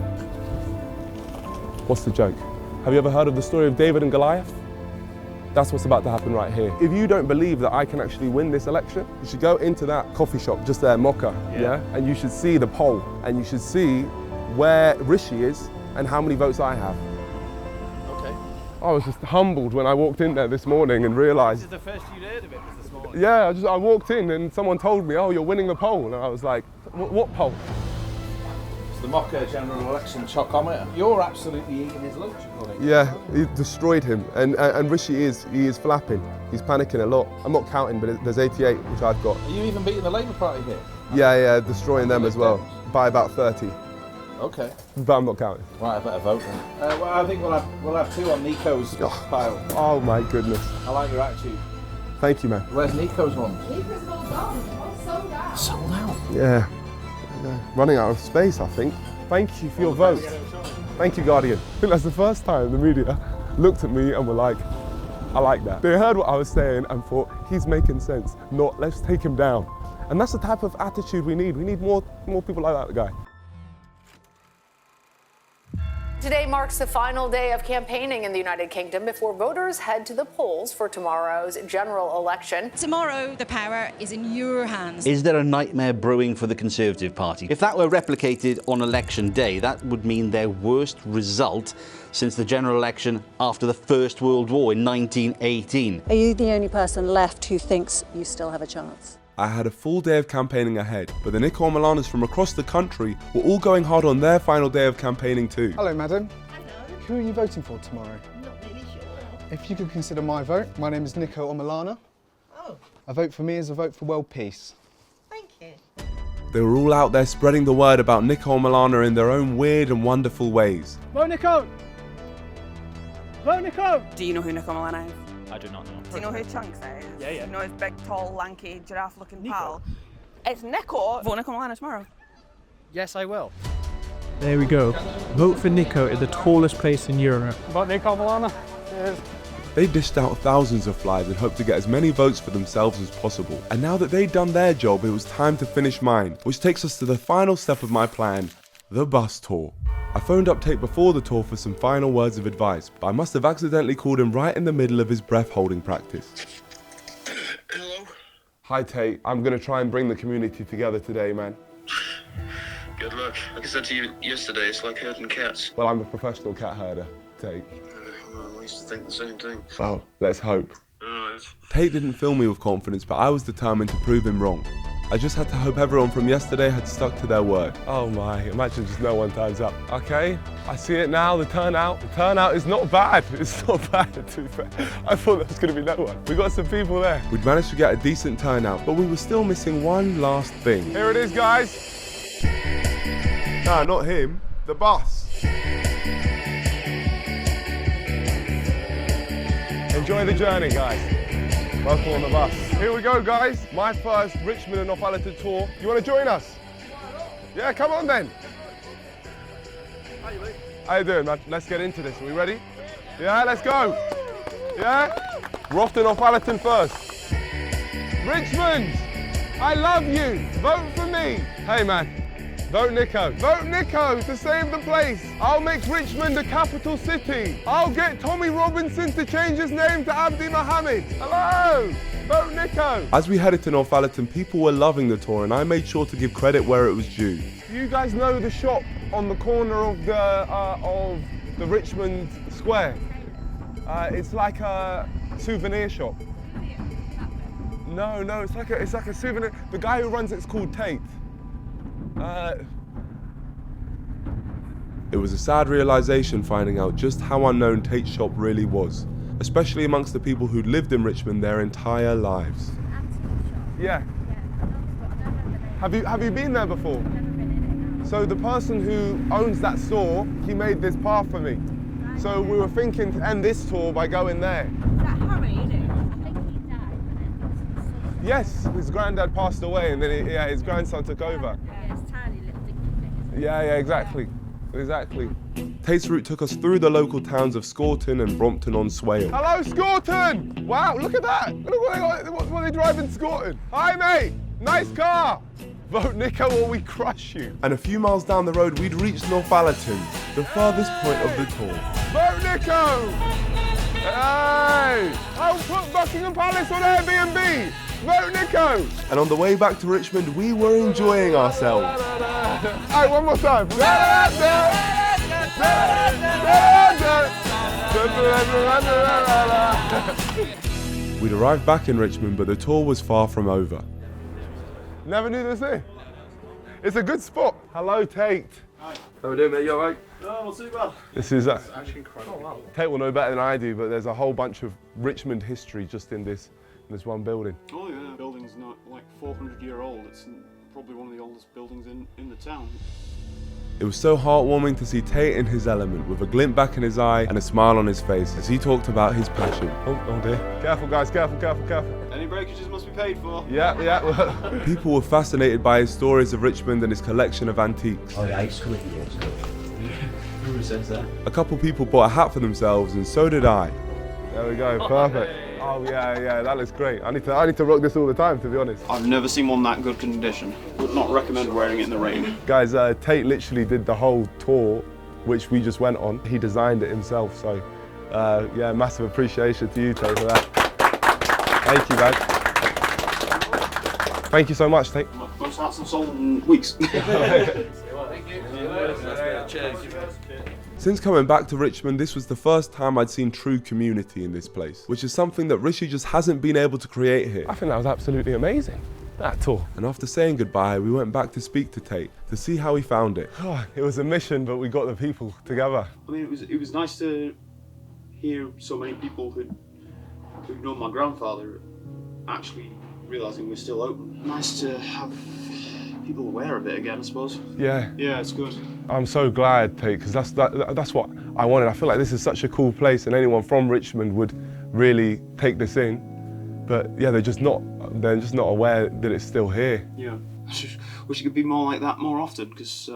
What's the joke? Have you ever heard of the story of David and Goliath? That's what's about to happen right here. If you don't believe that I can actually win this election, you should go into that coffee shop just there, Mocha, yeah? And you should see the poll, and you should see where Rishi is and how many votes I have. Okay. I was just humbled when I walked in there this morning and realised. This is the first you'd heard of it was this morning? Yeah, I walked in and someone told me, oh, you're winning the poll. And I was like, what poll? It's the Mocha general election chocometer. You're absolutely eating his lunch, according to Yeah, he destroyed him. And Rishi is flapping. He's panicking a lot. I'm not counting, but there's 88, which I've got. Are you even beating the Labour Party here? Yeah, destroying them as well, by about 30. Okay. But I'm not counting. Right, I better vote then. Well, I think we'll have 2 on Nico's pile. Oh my goodness. I like your attitude. Thank you, man. Where's Nico's one? Nico's all gone. All sold out. Sold out? Yeah. Running out of space, I think. Thank you for your vote. Thank you, Guardian. I think that's the first time the media looked at me and were like, I like that. They heard what I was saying and thought, he's making sense, not let's take him down. And that's the type of attitude we need. We need more people like that guy. Today marks the final day of campaigning in the United Kingdom before voters head to the polls for tomorrow's general election. Tomorrow, the power is in your hands. Is there a nightmare brewing for the Conservative Party? If that were replicated on election day, that would mean their worst result since the general election after the First World War in 1918. Are you the only person left who thinks you still have a chance? I had a full day of campaigning ahead, but the Nick Ormolanas from across the country were all going hard on their final day of campaigning too. Hello, madam. Hello. Who are you voting for tomorrow? Not really sure. If you could consider my vote, my name is Nico Ormolana. Oh. A vote for me is a vote for world peace. Thank you. They were all out there spreading the word about Nick Ormolana in their own weird and wonderful ways. Vote Nico! Vote Nico! Do you know who Nico Ormolana is? I do not know. Do you know who Chunks is? Yeah. You know his big, tall, lanky, giraffe-looking pal? It's Nico. Vote Nico Ormolana tomorrow. Yes, I will. There we go. Vote for Nico at the tallest place in Europe. Vote Nico Ormolana. Cheers. They dished out thousands of flyers and hoped to get as many votes for themselves as possible. And now that they'd done their job, it was time to finish mine, which takes us to the final step of my plan, the bus tour. I phoned up Tate before the tour for some final words of advice, but I must have accidentally called him right in the middle of his breath holding practice. Hello? Hi Tate, I'm going to try and bring the community together today, man. Good luck. Like I said to you yesterday, it's like herding cats. Well, I'm a professional cat herder, Tate. Well, I used to think the same thing. Oh, let's hope. Alright. Tate didn't fill me with confidence, but I was determined to prove him wrong. I just had to hope everyone from yesterday had stuck to their word. Oh my, imagine just no one turns up. Okay, I see it now, the turnout. The turnout is not bad. It's not bad, to be fair. I thought there was going to be no one. We got some people there. We'd managed to get a decent turnout, but we were still missing one last thing. Here it is, guys. No, not him. The bus. Enjoy the journey, guys. Welcome on the bus. Here we go, guys. My first Richmond and Northallerton tour. You want to join us? Yeah, come on then. How you doing, man? Let's get into this. Are we ready? Yeah, let's go. Yeah? We're off to Northallerton first. Richmond, I love you. Vote for me. Hey, man. Vote Nico. Vote Nico to save the place. I'll make Richmond a capital city. I'll get Tommy Robinson to change his name to Abdi Mohammed. Hello. Vote Nico. As we headed to Northallerton, people were loving the tour, and I made sure to give credit where it was due. You guys know the shop on the corner of the Richmond Square? It's like a souvenir shop. No, it's like a souvenir. The guy who runs it's called Tate. It was a sad realization finding out just how unknown Tate's shop really was, especially amongst the people who'd lived in Richmond their entire lives. Yeah. Have you been there before? So the person who owns that store, he made this path for me. So we were thinking to end this tour by going there. Is that Harry, is it? Yes, his granddad passed away and then his grandson took over. Yeah, it's tiny little thing. Yeah, exactly. Tate's route took us through the local towns of Scorton and Brompton-on-Swale. Hello, Scorton! Wow, look at that! Look what they got, what they drive in Scorton. Hi, mate! Nice car! Vote Nico or we crush you. And a few miles down the road, we'd reached Northallerton, the furthest point of the tour. Vote Nico! Hey! I'll put Buckingham Palace on Airbnb! Vote Nico! And on the way back to Richmond, we were enjoying ourselves. Alright, one more time. We'd arrived back in Richmond, but the tour was far from over. Never knew this here. It's a good spot. Hello, Tate. Hi. How we doing, mate? You alright? No, not too bad. This is actually incredible. Oh, wow. Tate will know better than I do, but there's a whole bunch of Richmond history just in this one building. Oh yeah, the building's not like 400-year old. It's probably one of the oldest buildings in the town. It was so heartwarming to see Tate in his element, with a glint back in his eye and a smile on his face as he talked about his passion. Oh dear. Careful, guys, careful, careful, careful. Any breakages must be paid for. Yeah. People were fascinated by his stories of Richmond and his collection of antiques. Oh yeah, it's coming here. Who says that? A couple people bought a hat for themselves, and so did I. There we go, perfect. Oh yeah, that looks great. I need to rock this all the time, to be honest. I've never seen one that good condition. Would not recommend wearing it in the rain. Guys, Tate literally did the whole tour, which we just went on. He designed it himself, so yeah, massive appreciation to you, Tate, for that. Thank you, man. Thank you so much, Tate. Most hats I've sold in weeks. Thank you. Cheers. Since coming back to Richmond, this was the first time I'd seen true community in this place, which is something that Rishi just hasn't been able to create here. I think that was absolutely amazing, that tour. And after saying goodbye, we went back to speak to Tate to see how he found it. Oh, it was a mission, but we got the people together. I mean, it was nice to hear so many people who'd known my grandfather actually realising we're still open. Nice to have people aware of it again, I suppose. Yeah. Yeah, it's good. I'm so glad, Tate, because that's what I wanted. I feel like this is such a cool place, and anyone from Richmond would really take this in. But yeah, they're just not aware that it's still here. Yeah. I just wish it could be more like that more often, because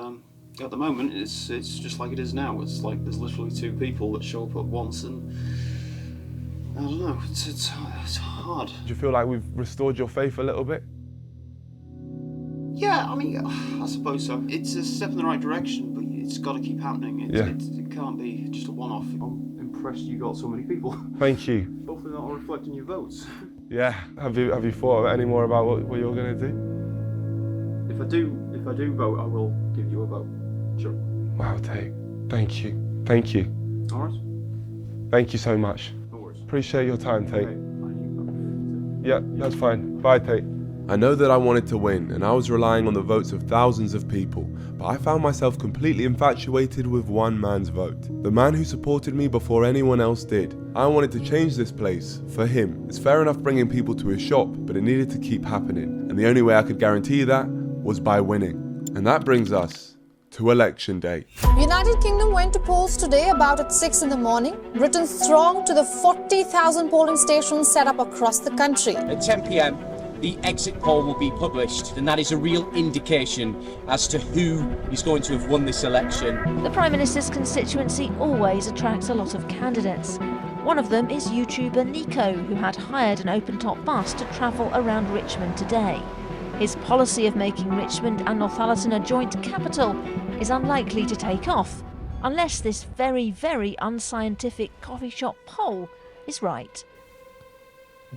at the moment it's just like it is now. It's like there's literally 2 people that show up at once, and I don't know. It's hard. Do you feel like we've restored your faith a little bit? Yeah, I mean, I suppose so. It's a step in the right direction, but it's got to keep happening. It can't be just a one-off. I'm impressed you got so many people. Thank you. Hopefully that'll reflect in your votes. Yeah. Have you thought any more about what you're going to do? If I do vote, I will give you a vote. Sure. Wow, Tate. Thank you. Thank you. All right. Thank you so much. No worries. Appreciate your time, Tate. Yeah, that's fine. Bye, Tate. I know that I wanted to win, and I was relying on the votes of thousands of people, but I found myself completely infatuated with one man's vote. The man who supported me before anyone else did. I wanted to change this place, for him. It's fair enough bringing people to his shop, but it needed to keep happening, and the only way I could guarantee that was by winning. And that brings us to Election Day. United Kingdom went to polls today about at 6 in the morning. Britons thronged to the 40,000 polling stations set up across the country. At 10 p.m, the exit poll will be published, and that is a real indication as to who is going to have won this election. The Prime Minister's constituency always attracts a lot of candidates. One of them is YouTuber Nico, who had hired an open-top bus to travel around Richmond today. His policy of making Richmond and Northallerton a joint capital is unlikely to take off, unless this very, very unscientific coffee shop poll is right.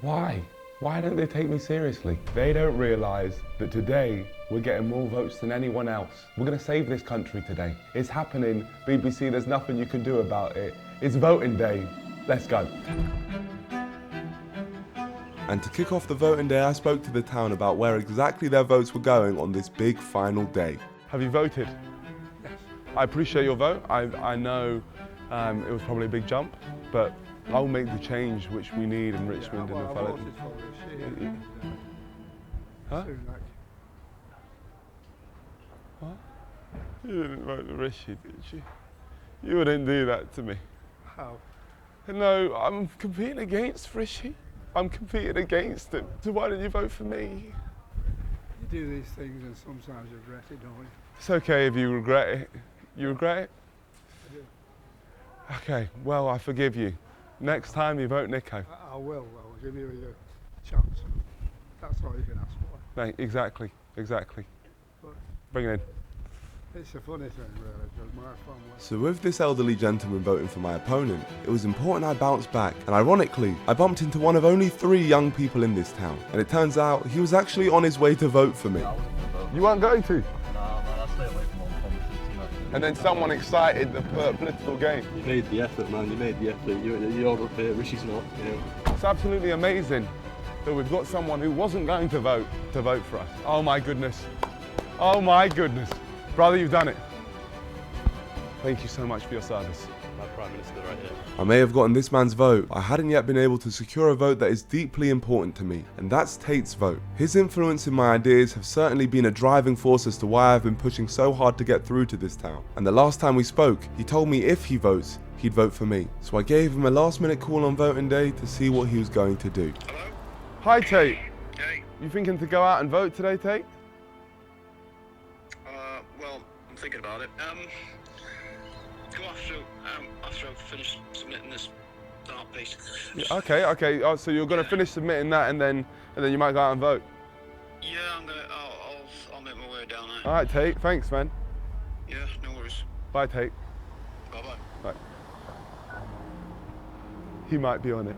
Why? Why don't they take me seriously? They don't realise that today we're getting more votes than anyone else. We're going to save this country today. It's happening. BBC, there's nothing you can do about it. It's voting day. Let's go. And to kick off the voting day, I spoke to the town about where exactly their votes were going on this big final day. Have you voted? Yes. I appreciate your vote. I know it was probably a big jump, but I'll make the change which we need in Richmond and Northallerton. Huh? What? You didn't vote for Rishi, did you? You wouldn't do that to me. How? No, I'm competing against Rishi. I'm competing against him. So why didn't you vote for me? You do these things and sometimes you regret it, don't you? It's okay if you regret it. You regret it? I do. Okay, well, I forgive you. Next time you vote Nico. I will. I'll give you a chance. That's all you can ask for. No, exactly. But bring it in. It's a funny thing, really, because my family... So with this elderly gentleman voting for my opponent, it was important I bounced back, and ironically, I bumped into one of only 3 young people in this town, and it turns out he was actually on his way to vote for me. You weren't going to? No, man, I stay away from all politics, and then someone excited the political game. You made the effort, man. You made the effort. You're up here. Rishi's not. You know. It's absolutely amazing that we've got someone who wasn't going to vote for us. Oh my goodness. Oh my goodness. Brother, you've done it. Thank you so much for your service. My Prime Minister right here. I may have gotten this man's vote, but I hadn't yet been able to secure a vote that is deeply important to me, and that's Tate's vote. His influence in my ideas have certainly been a driving force as to why I've been pushing so hard to get through to this town. And the last time we spoke, he told me if he votes, he'd vote for me. So I gave him a last-minute call on voting day to see what he was going to do. Hello? Hi, Tate. Hey. You thinking to go out and vote today, Tate? Well, I'm thinking about it. Go after I've finished submitting this art piece. Yeah, okay. Oh, so you're going to finish submitting that, and then you might go out and vote. Yeah, I'll make my way down there. All right, Tate. Thanks, man. Yeah, no worries. Bye, Tate. Bye-bye. Bye. He might be on it.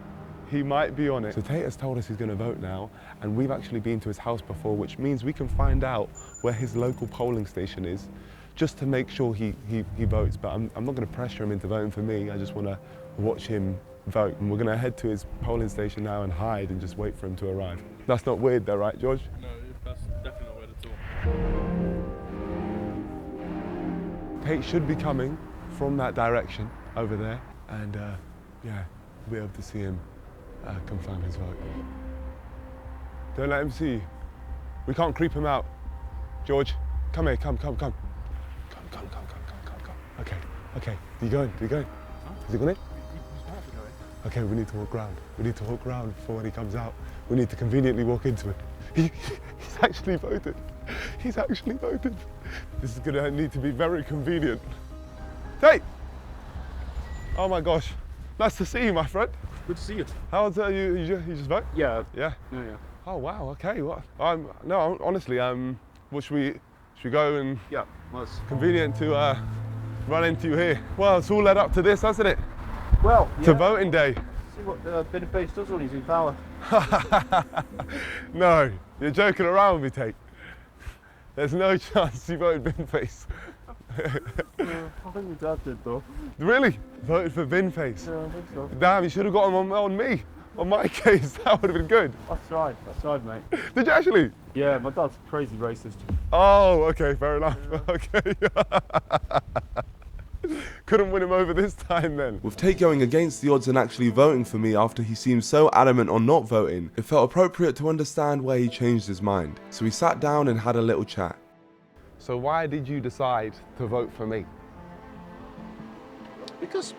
He might be on it. So Tate has told us he's going to vote now, and we've actually been to his house before, which means we can find out where his local polling station is, just to make sure he votes. But I'm not going to pressure him into voting for me. I just want to watch him vote. And we're going to head to his polling station now and hide and just wait for him to arrive. That's not weird though, right, George? No, that's definitely not weird at all. Tate should be coming from that direction over there, and yeah, we'll be able to see him confirm his vote. Don't let him see you. We can't creep him out. George, come here, come. Come. Okay. You going? Is he going in? Okay, we need to walk round. Before when he comes out. We need to conveniently walk into it. He's actually voted. This is going to need to be very convenient. Tate! Oh my gosh. Nice to see you, my friend. Good to see you. How's you just vote? Yeah. Yeah? Yeah. Oh wow, okay. What? No, honestly, what should we go and... Yeah, well, it's convenient to run into you here. Well, it's all led up to this, hasn't it? Well, yeah. To voting day. See what Boniface does when he's in power. No, you're joking around with me, Tate. There's no chance you voted Boniface. I think my dad did though. Really? Voted for Boniface? Yeah, I think so. Damn, you should have got him on me. On my case, that would have been good. I tried, mate. Did you actually? Yeah, my dad's crazy racist. Oh, okay, fair enough. Okay. Couldn't win him over this time then. With Tate going against the odds and actually voting for me after he seemed so adamant on not voting, it felt appropriate to understand where he changed his mind. So we sat down and had a little chat. So why did you decide to vote for me? Because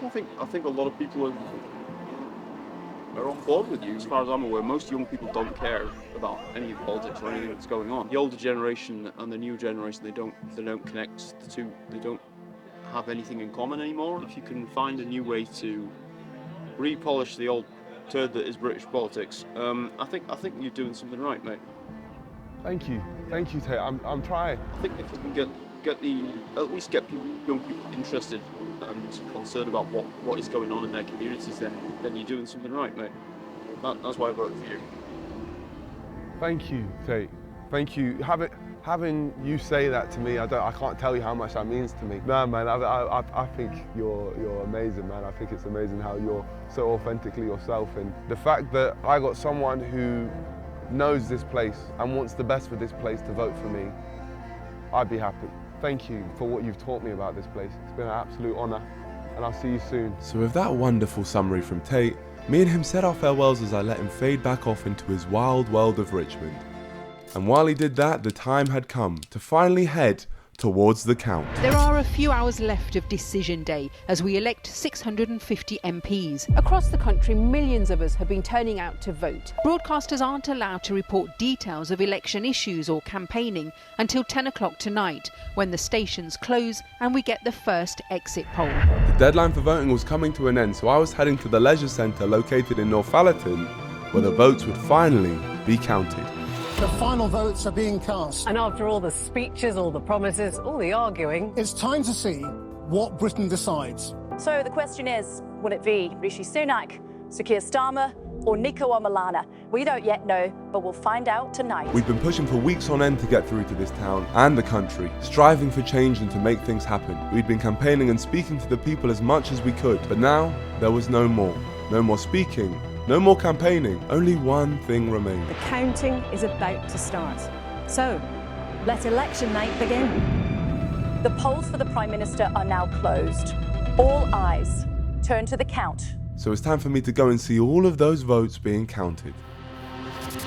I think a lot of people are on board with you. As far as I'm aware, most young people don't care about any of politics or anything that's going on. The older generation and the new generation, they don't connect the two. They don't have anything in common anymore. If you can find a new way to repolish the old turd that is British politics, I think you're doing something right, mate. Thank you, Tate. I'm trying. I think if you can at least get young people interested and concerned about what is going on in their communities, then you're doing something right, mate. That's why I voted for you. Thank you, Tate. Thank you. Having you say that to me, I can't tell you how much that means to me. No, man, I think you're amazing, man. I think it's amazing how you're so authentically yourself, and the fact that I got someone who knows this place and wants the best for this place to vote for me, I'd be happy. Thank you for what you've taught me about this place. It's been an absolute honour, and I'll see you soon. So with that wonderful summary from Tate, me and him said our farewells as I let him fade back off into his wild world of Richmond. And while he did that, the time had come to finally head towards the count. There are a few hours left of decision day as we elect 650 MPs. Across the country, millions of us have been turning out to vote. Broadcasters aren't allowed to report details of election issues or campaigning until 10 o'clock tonight, when the stations close and we get the first exit poll. The deadline for voting was coming to an end, so I was heading to the leisure centre located in Northallerton, where the votes would finally be counted. The final votes are being cast. And after all the speeches, all the promises, all the arguing, it's time to see what Britain decides. So the question is, will it be Rishi Sunak, Sir Keir Starmer or Nico Omilana? We don't yet know, but we'll find out tonight. We've been pushing for weeks on end to get through to this town and the country, striving for change and to make things happen. We'd been campaigning and speaking to the people as much as we could, but now there was no more. No more speaking, no more campaigning, only one thing remained. The counting is about to start. So, let election night begin. The polls for the Prime Minister are now closed. All eyes turn to the count. So it's time for me to go and see all of those votes being counted.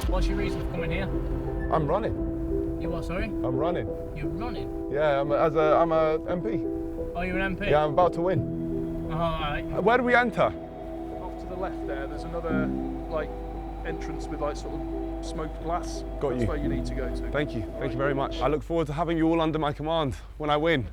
What's your reason for coming here? I'm running. You what, sorry? I'm running. You're running? Yeah, I'm a MP. Oh, you're an MP? Yeah, I'm about to win. Oh, all right. Where do we enter? Off to the left there, there's another like entrance with like sort of smoked glass. Got you. That's where you need to go to. Thank you. Thank you very much. I look forward to having you all under my command when I win.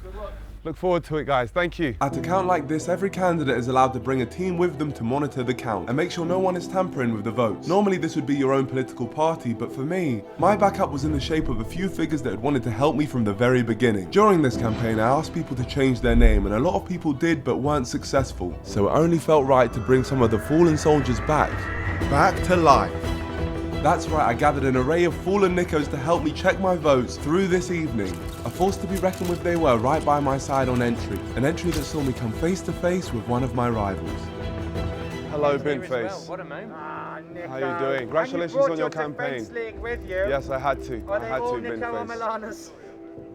Good luck. Look forward to it, guys. Thank you. At a count like this, every candidate is allowed to bring a team with them to monitor the count and make sure no one is tampering with the votes. Normally this would be your own political party, but for me, my backup was in the shape of a few figures that had wanted to help me from the very beginning. During this campaign, I asked people to change their name, and a lot of people did but weren't successful. So it only felt right to bring some of the fallen soldiers back to life. That's right, I gathered an array of fallen Nickos to help me check my votes through this evening. A force to be reckoned with they were, right by my side on entry. An entry that saw me come face to face with one of my rivals. Hello, Binface. Well. What a moment. How are you doing? Congratulations on your campaign. League with you. Yes, I had to. Are I had to, Nico Binface.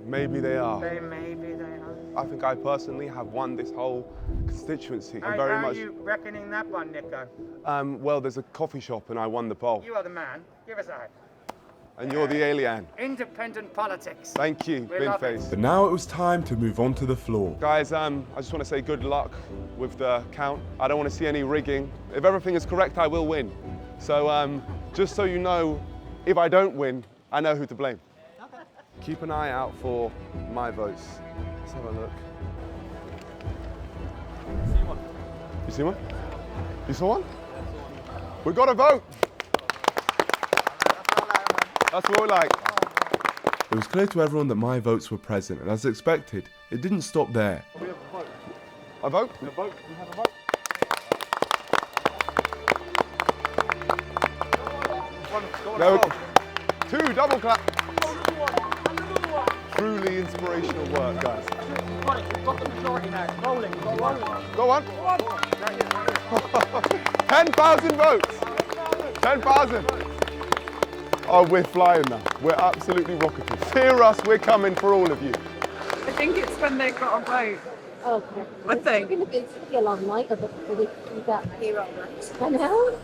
Maybe they are. Maybe they are. I think I personally have won this whole constituency. How are you reckoning that one, Nico? Well, there's a coffee shop and I won the poll. You are the man. Give us a hand. And you're the alien. Independent politics. Thank you, Binface. But now it was time to move on to the floor. Guys, I just want to say good luck with the count. I don't want to see any rigging. If everything is correct, I will win. So just so you know, if I don't win, I know who to blame. Keep an eye out for my votes. Let's have a look. You see one? You saw one? We got a vote! That's what we like. It was clear to everyone that my votes were present, and as expected, it didn't stop there. We have a vote. A vote? A vote. We have a vote. No. Two, double clap. Truly inspirational work, guys. We've got the majority now. Rolling. Go on. 10,000 votes. 10,000. Oh, we're flying now. We're absolutely rocketing. Hear us, we're coming for all of you. I think it's when they've got a vote. Okay. I think. It's going to be a long night of it before we get here on that. I know.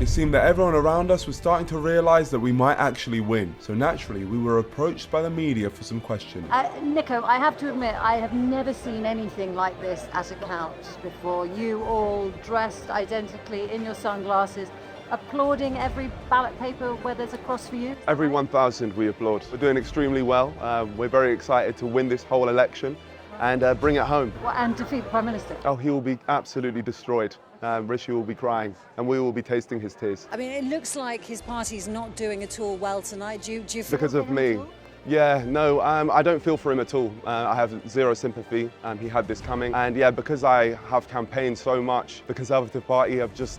It seemed that everyone around us was starting to realise that we might actually win. So naturally, we were approached by the media for some questions. Nico, I have to admit, I have never seen anything like this at a count before. You all dressed identically in your sunglasses, applauding every ballot paper where there's a cross for you. Every 1,000 we applaud. We're doing extremely well. We're very excited to win this whole election and bring it home. And defeat the Prime Minister. Oh, he will be absolutely destroyed. Rishi will be crying and we will be tasting his tears. I mean, it looks like his party's not doing at all well tonight. Do you feel because of me? Yeah, no, I don't feel for him at all. I have zero sympathy. He had this coming. And yeah, because I have campaigned so much, the Conservative Party have just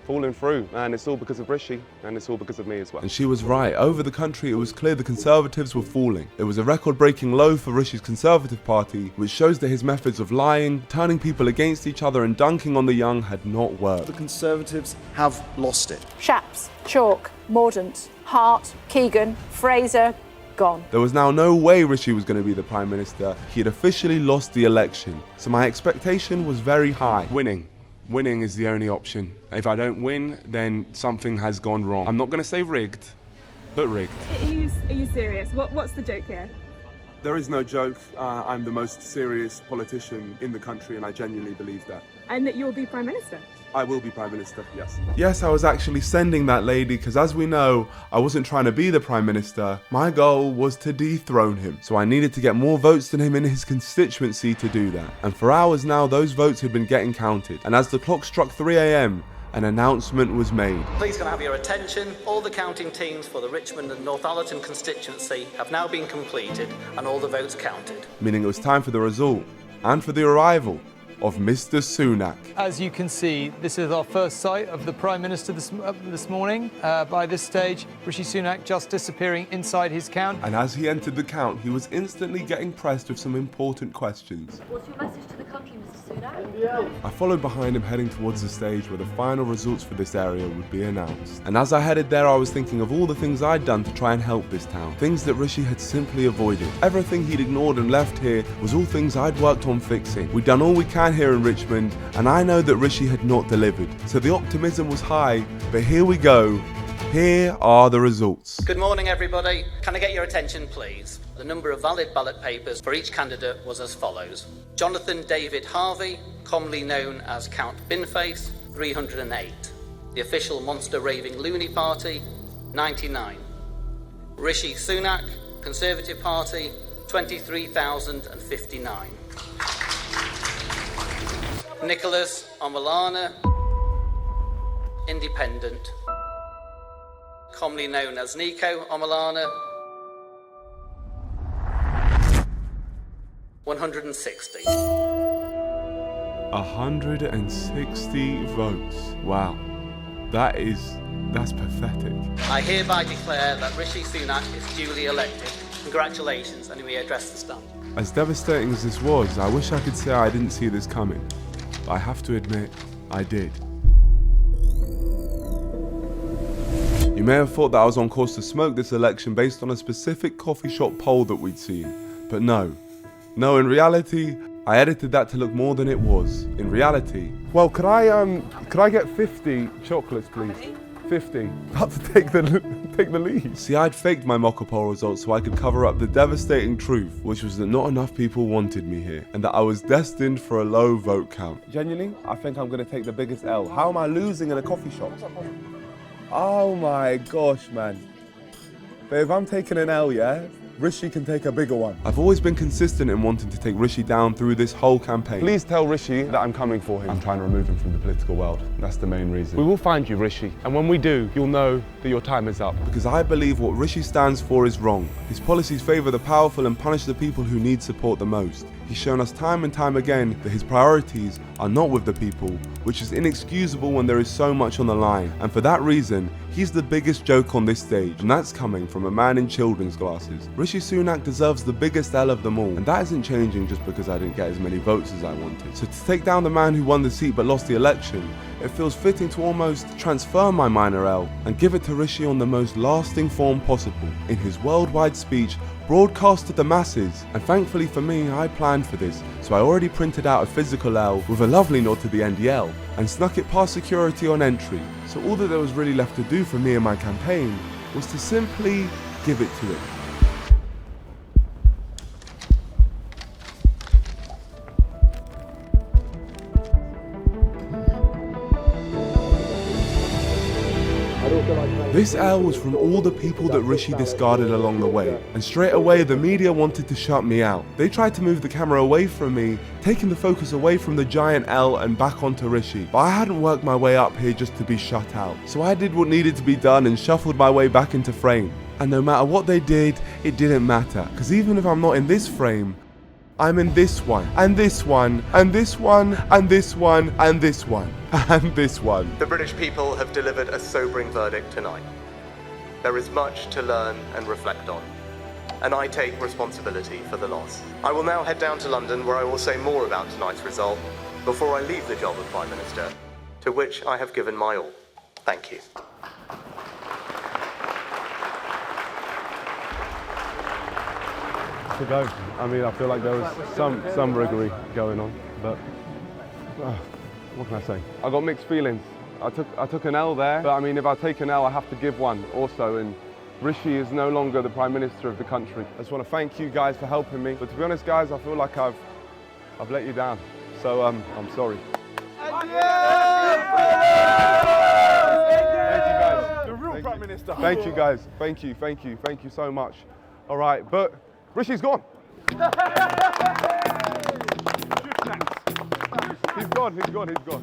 fallen through, and it's all because of Rishi, and it's all because of me as well. And she was right. Over the country, it was clear the Conservatives were falling. It was a record-breaking low for Rishi's Conservative Party, which shows that his methods of lying, turning people against each other and dunking on the young had not worked. The Conservatives have lost it. Shapps, Chalk, Mordaunt, Hart, Keegan, Fraser, gone. There was now no way Rishi was going to be the Prime Minister. He had officially lost the election. So my expectation was very high. Winning is the only option. If I don't win, then something has gone wrong. I'm not going to say rigged, but rigged. Are you serious? What's the joke here? There is no joke. I'm the most serious politician in the country, and I genuinely believe that. And that you'll be Prime Minister? I will be Prime Minister, yes. Yes, I was actually sending that lady because, as we know, I wasn't trying to be the Prime Minister. My goal was to dethrone him. So I needed to get more votes than him in his constituency to do that. And for hours now, those votes had been getting counted. And as the clock struck 3 a.m, an announcement was made. Please can I have your attention? All the counting teams for the Richmond and Northallerton constituency have now been completed and all the votes counted. Meaning it was time for the result and for the arrival of Mr. Sunak. As you can see, this is our first sight of the Prime Minister this morning. By this stage, Rishi Sunak just disappearing inside his count. And as he entered the count, he was instantly getting pressed with some important questions. What's your message to the country, Mr. Sunak? I followed behind him, heading towards the stage where the final results for this area would be announced. And as I headed there, I was thinking of all the things I'd done to try and help this town. Things that Rishi had simply avoided. Everything he'd ignored and left here was all things I'd worked on fixing. We'd done all we can here in Richmond, and I know that Rishi had not delivered. So the optimism was high, but here we go. Here are the results. Good morning, everybody. Can I get your attention, please? The number of valid ballot papers for each candidate was as follows. Jonathan David Harvey, commonly known as Count Binface, 308. The official Monster Raving Loony Party, 99. Rishi Sunak, Conservative Party, 23,059. Nicholas Omalana, Independent, commonly known as Nico Omalana, 160. 160 votes. Wow. That's pathetic. I hereby declare that Rishi Sunak is duly elected. Congratulations, and we address the stand. As devastating as this was, I wish I could say I didn't see this coming. But I have to admit, I did. You may have thought that I was on course to smoke this election based on a specific coffee shop poll that we'd seen. But no. No, in reality, I edited that to look more than it was. In reality. Well, could I get 50 chocolates, please? 50. About to take the lead. See, I'd faked my mock poll results so I could cover up the devastating truth, which was that not enough people wanted me here, and that I was destined for a low vote count. Genuinely, I think I'm going to take the biggest L. How am I losing in a coffee shop? Oh my gosh, man. Babe, I'm taking an L, yeah? Rishi can take a bigger one. I've always been consistent in wanting to take Rishi down through this whole campaign. Please tell Rishi that I'm coming for him. I'm trying to remove him from the political world. That's the main reason. We will find you, Rishi. And when we do, you'll know that your time is up. Because I believe what Rishi stands for is wrong. His policies favour the powerful and punish the people who need support the most. He's shown us time and time again that his priorities are not with the people, which is inexcusable when there is so much on the line. And for that reason, he's the biggest joke on this stage, and that's coming from a man in children's glasses. Rishi Sunak deserves the biggest L of them all, and that isn't changing just because I didn't get as many votes as I wanted. So to take down the man who won the seat but lost the election, it feels fitting to almost transfer my minor L and give it to Rishi on the most lasting form possible, in his worldwide speech broadcast to the masses. And thankfully for me, I planned for this, so I already printed out a physical L with a lovely nod to the NDL and snuck it past security on entry. So all that there was really left to do for me and my campaign was to simply give it to him. This L was from all the people that Rishi discarded along the way, and straight away the media wanted to shut me out. They tried to move the camera away from me, taking the focus away from the giant L and back onto Rishi, but I hadn't worked my way up here just to be shut out. So I did what needed to be done and shuffled my way back into frame. And no matter what they did, it didn't matter, because even if I'm not in this frame, I'm in this one, and this one, and this one, and this one, and this one, and this one. The British people have delivered a sobering verdict tonight. There is much to learn and reflect on, and I take responsibility for the loss. I will now head down to London, where I will say more about tonight's result before I leave the job of Prime Minister, to which I have given my all. Thank you. To go. I mean, I feel like there was some riggery going on, but what can I say? I got mixed feelings. I took an L there, but I mean, if I take an L, I have to give one also, and Rishi is no longer the Prime Minister of the country. I just want to thank you guys for helping me, but to be honest, guys, I feel like I've let you down, so I'm sorry. Thank you guys. The real Prime Minister. Thank you guys. Thank you so much. All right, but Rishi's gone. He's gone.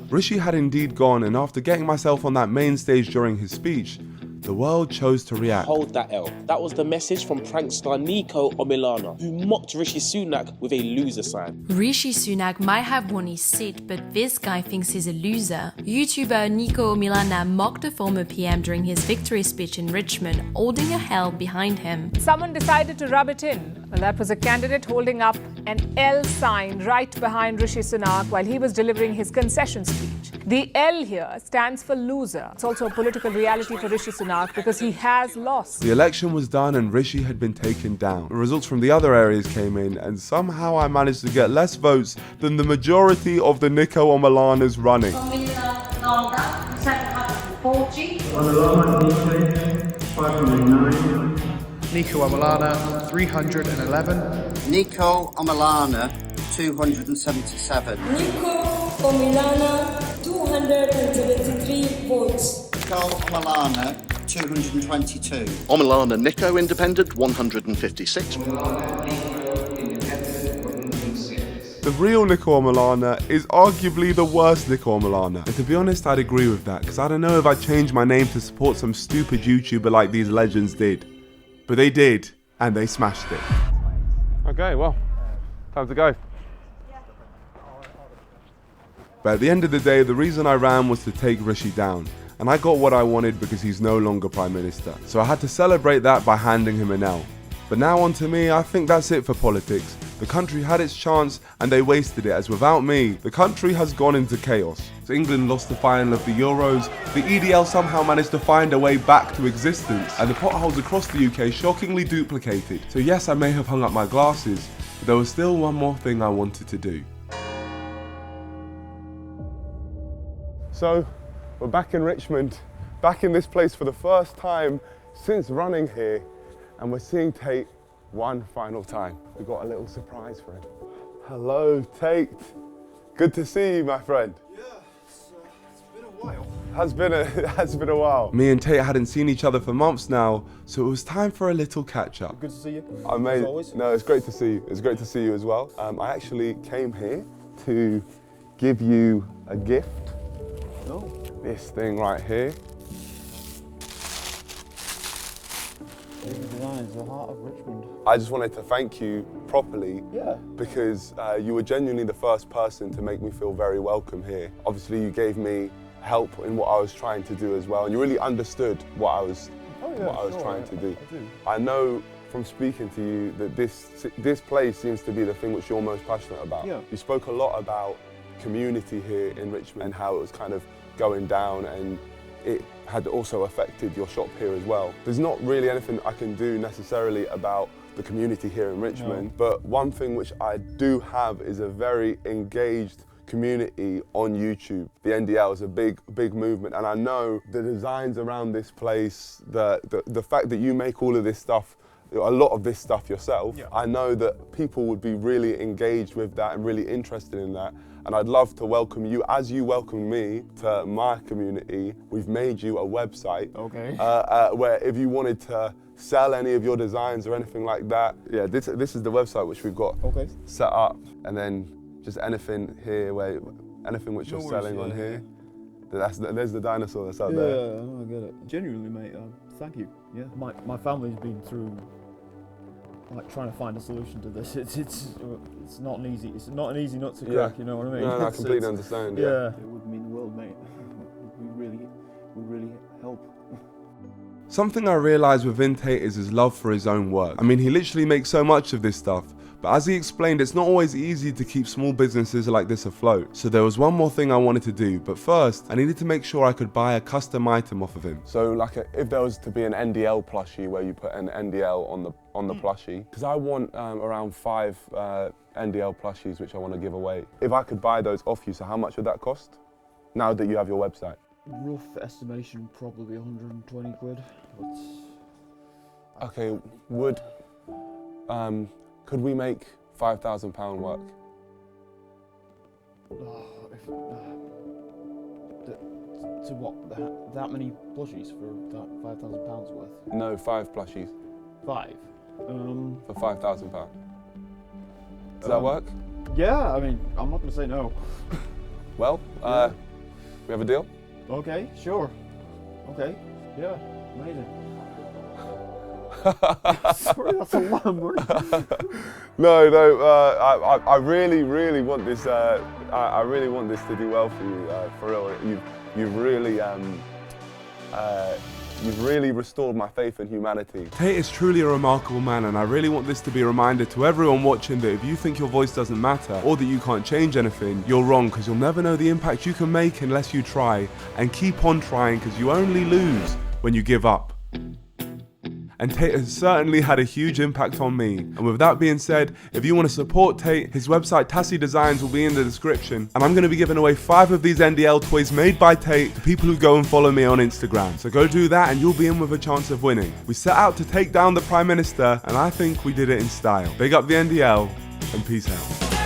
Rishi had indeed gone, and after getting myself on that main stage during his speech, the world chose to react. Hold that L. That was the message from prankster Nico Omilana, who mocked Rishi Sunak with a loser sign. Rishi Sunak might have won his seat, but this guy thinks he's a loser. YouTuber Nico Omilana mocked the former PM during his victory speech in Richmond, holding a L behind him. Someone decided to rub it in. Well, that was a candidate holding up an L sign right behind Rishi Sunak while he was delivering his concession speech. The L here stands for loser. It's also a political reality for Rishi Sunak because he has lost. The election was done and Rishi had been taken down. The results from the other areas came in and somehow I managed to get less votes than the majority of the Nico Omilanas running. Nico Omilana, 311. Nico Omilana, 277. Nico Omilana, 273 votes. Nico Omilana, 222. Omilana Nico Independent, 156. The real Nico Omilana is arguably the worst Nico Omilana. And to be honest, I'd agree with that, because I don't know if I'd change my name to support some stupid YouTuber like these legends did. But they did, and they smashed it. Okay, well, time to go. But at the end of the day, the reason I ran was to take Rishi down. And I got what I wanted because he's no longer Prime Minister. So I had to celebrate that by handing him an L. But now on to me, I think that's it for politics. The country had its chance and they wasted it, as without me, the country has gone into chaos. So England lost the final of the Euros, the EDL somehow managed to find a way back to existence, and the potholes across the UK shockingly duplicated. So yes, I may have hung up my glasses, but there was still one more thing I wanted to do. So, we're back in Richmond, back in this place for the first time since running here, and we're seeing Tate one final time. We've got a little surprise for him. Hello, Tate. Good to see you, my friend. Yeah, it's been a while. Has been a while. Me and Tate hadn't seen each other for months now, so it was time for a little catch up. Good to see you. As always. No, it's great to see you. It's great to see you as well. I actually came here to give you a gift. Oh. This thing right here. Designs, the heart of Richmond. I just wanted to thank you properly, because you were genuinely the first person to make me feel very welcome here. Obviously, you gave me help in what I was trying to do as well, and you really understood what I was trying to do. I know from speaking to you that this place seems to be the thing which you're most passionate about. Yeah. You spoke a lot about community here in Richmond and how it was kind of going down, and it had also affected your shop here as well. There's not really anything I can do necessarily about the community here in Richmond, but one thing which I do have is a very engaged community on YouTube. The NDL is a big movement, and I know the designs around this place, the fact that you make all of this stuff, a lot of this stuff yourself, I know that people would be really engaged with that and really interested in that. And I'd love to welcome you, as you welcome me, to my community. We've made you a website, where if you wanted to sell any of your designs or anything like that, this is the website which we've got set up, and then just anything here, anything which you're selling on here. There's the dinosaur that's out there. Yeah, I get it. Genuinely, mate. Thank you. Yeah, my family's been through, like, trying to find a solution to this. It's not an easy nut to crack. You know what I mean? No, I completely understand. Yeah, it would mean the world, mate. We really help. Something I realised within Tate is his love for his own work. I mean, he literally makes so much of this stuff, but as he explained, it's not always easy to keep small businesses like this afloat. So there was one more thing I wanted to do, but first, I needed to make sure I could buy a custom item off of him. So like if there was to be an NDL plushie where you put an NDL on the plushie, because I want around 5 NDL plushies which I want to give away. If I could buy those off you, so how much would that cost? Now that you have your website. Rough estimation, probably 120 quid. Okay, could we make £5,000 work? To what? That many plushies for that £5,000 worth? No, 5 plushies. 5? For £5,000. Does that work? Yeah, I mean, I'm not going to say no. Well, we have a deal? Okay, sure. Okay, yeah. Amazing. Sorry, that's a lot of money. No, I really want this. I really want this to do well for you. For real, you've really restored my faith in humanity. Tate is truly a remarkable man, and I really want this to be a reminder to everyone watching that if you think your voice doesn't matter or that you can't change anything, you're wrong, because you'll never know the impact you can make unless you try. And keep on trying, because you only lose when you give up. And Tate has certainly had a huge impact on me. And with that being said, if you want to support Tate, his website Tassie Designs will be in the description. And I'm going to be giving away 5 of these NDL toys made by Tate to people who go and follow me on Instagram. So go do that and you'll be in with a chance of winning. We set out to take down the Prime Minister, and I think we did it in style. Big up the NDL, and peace out.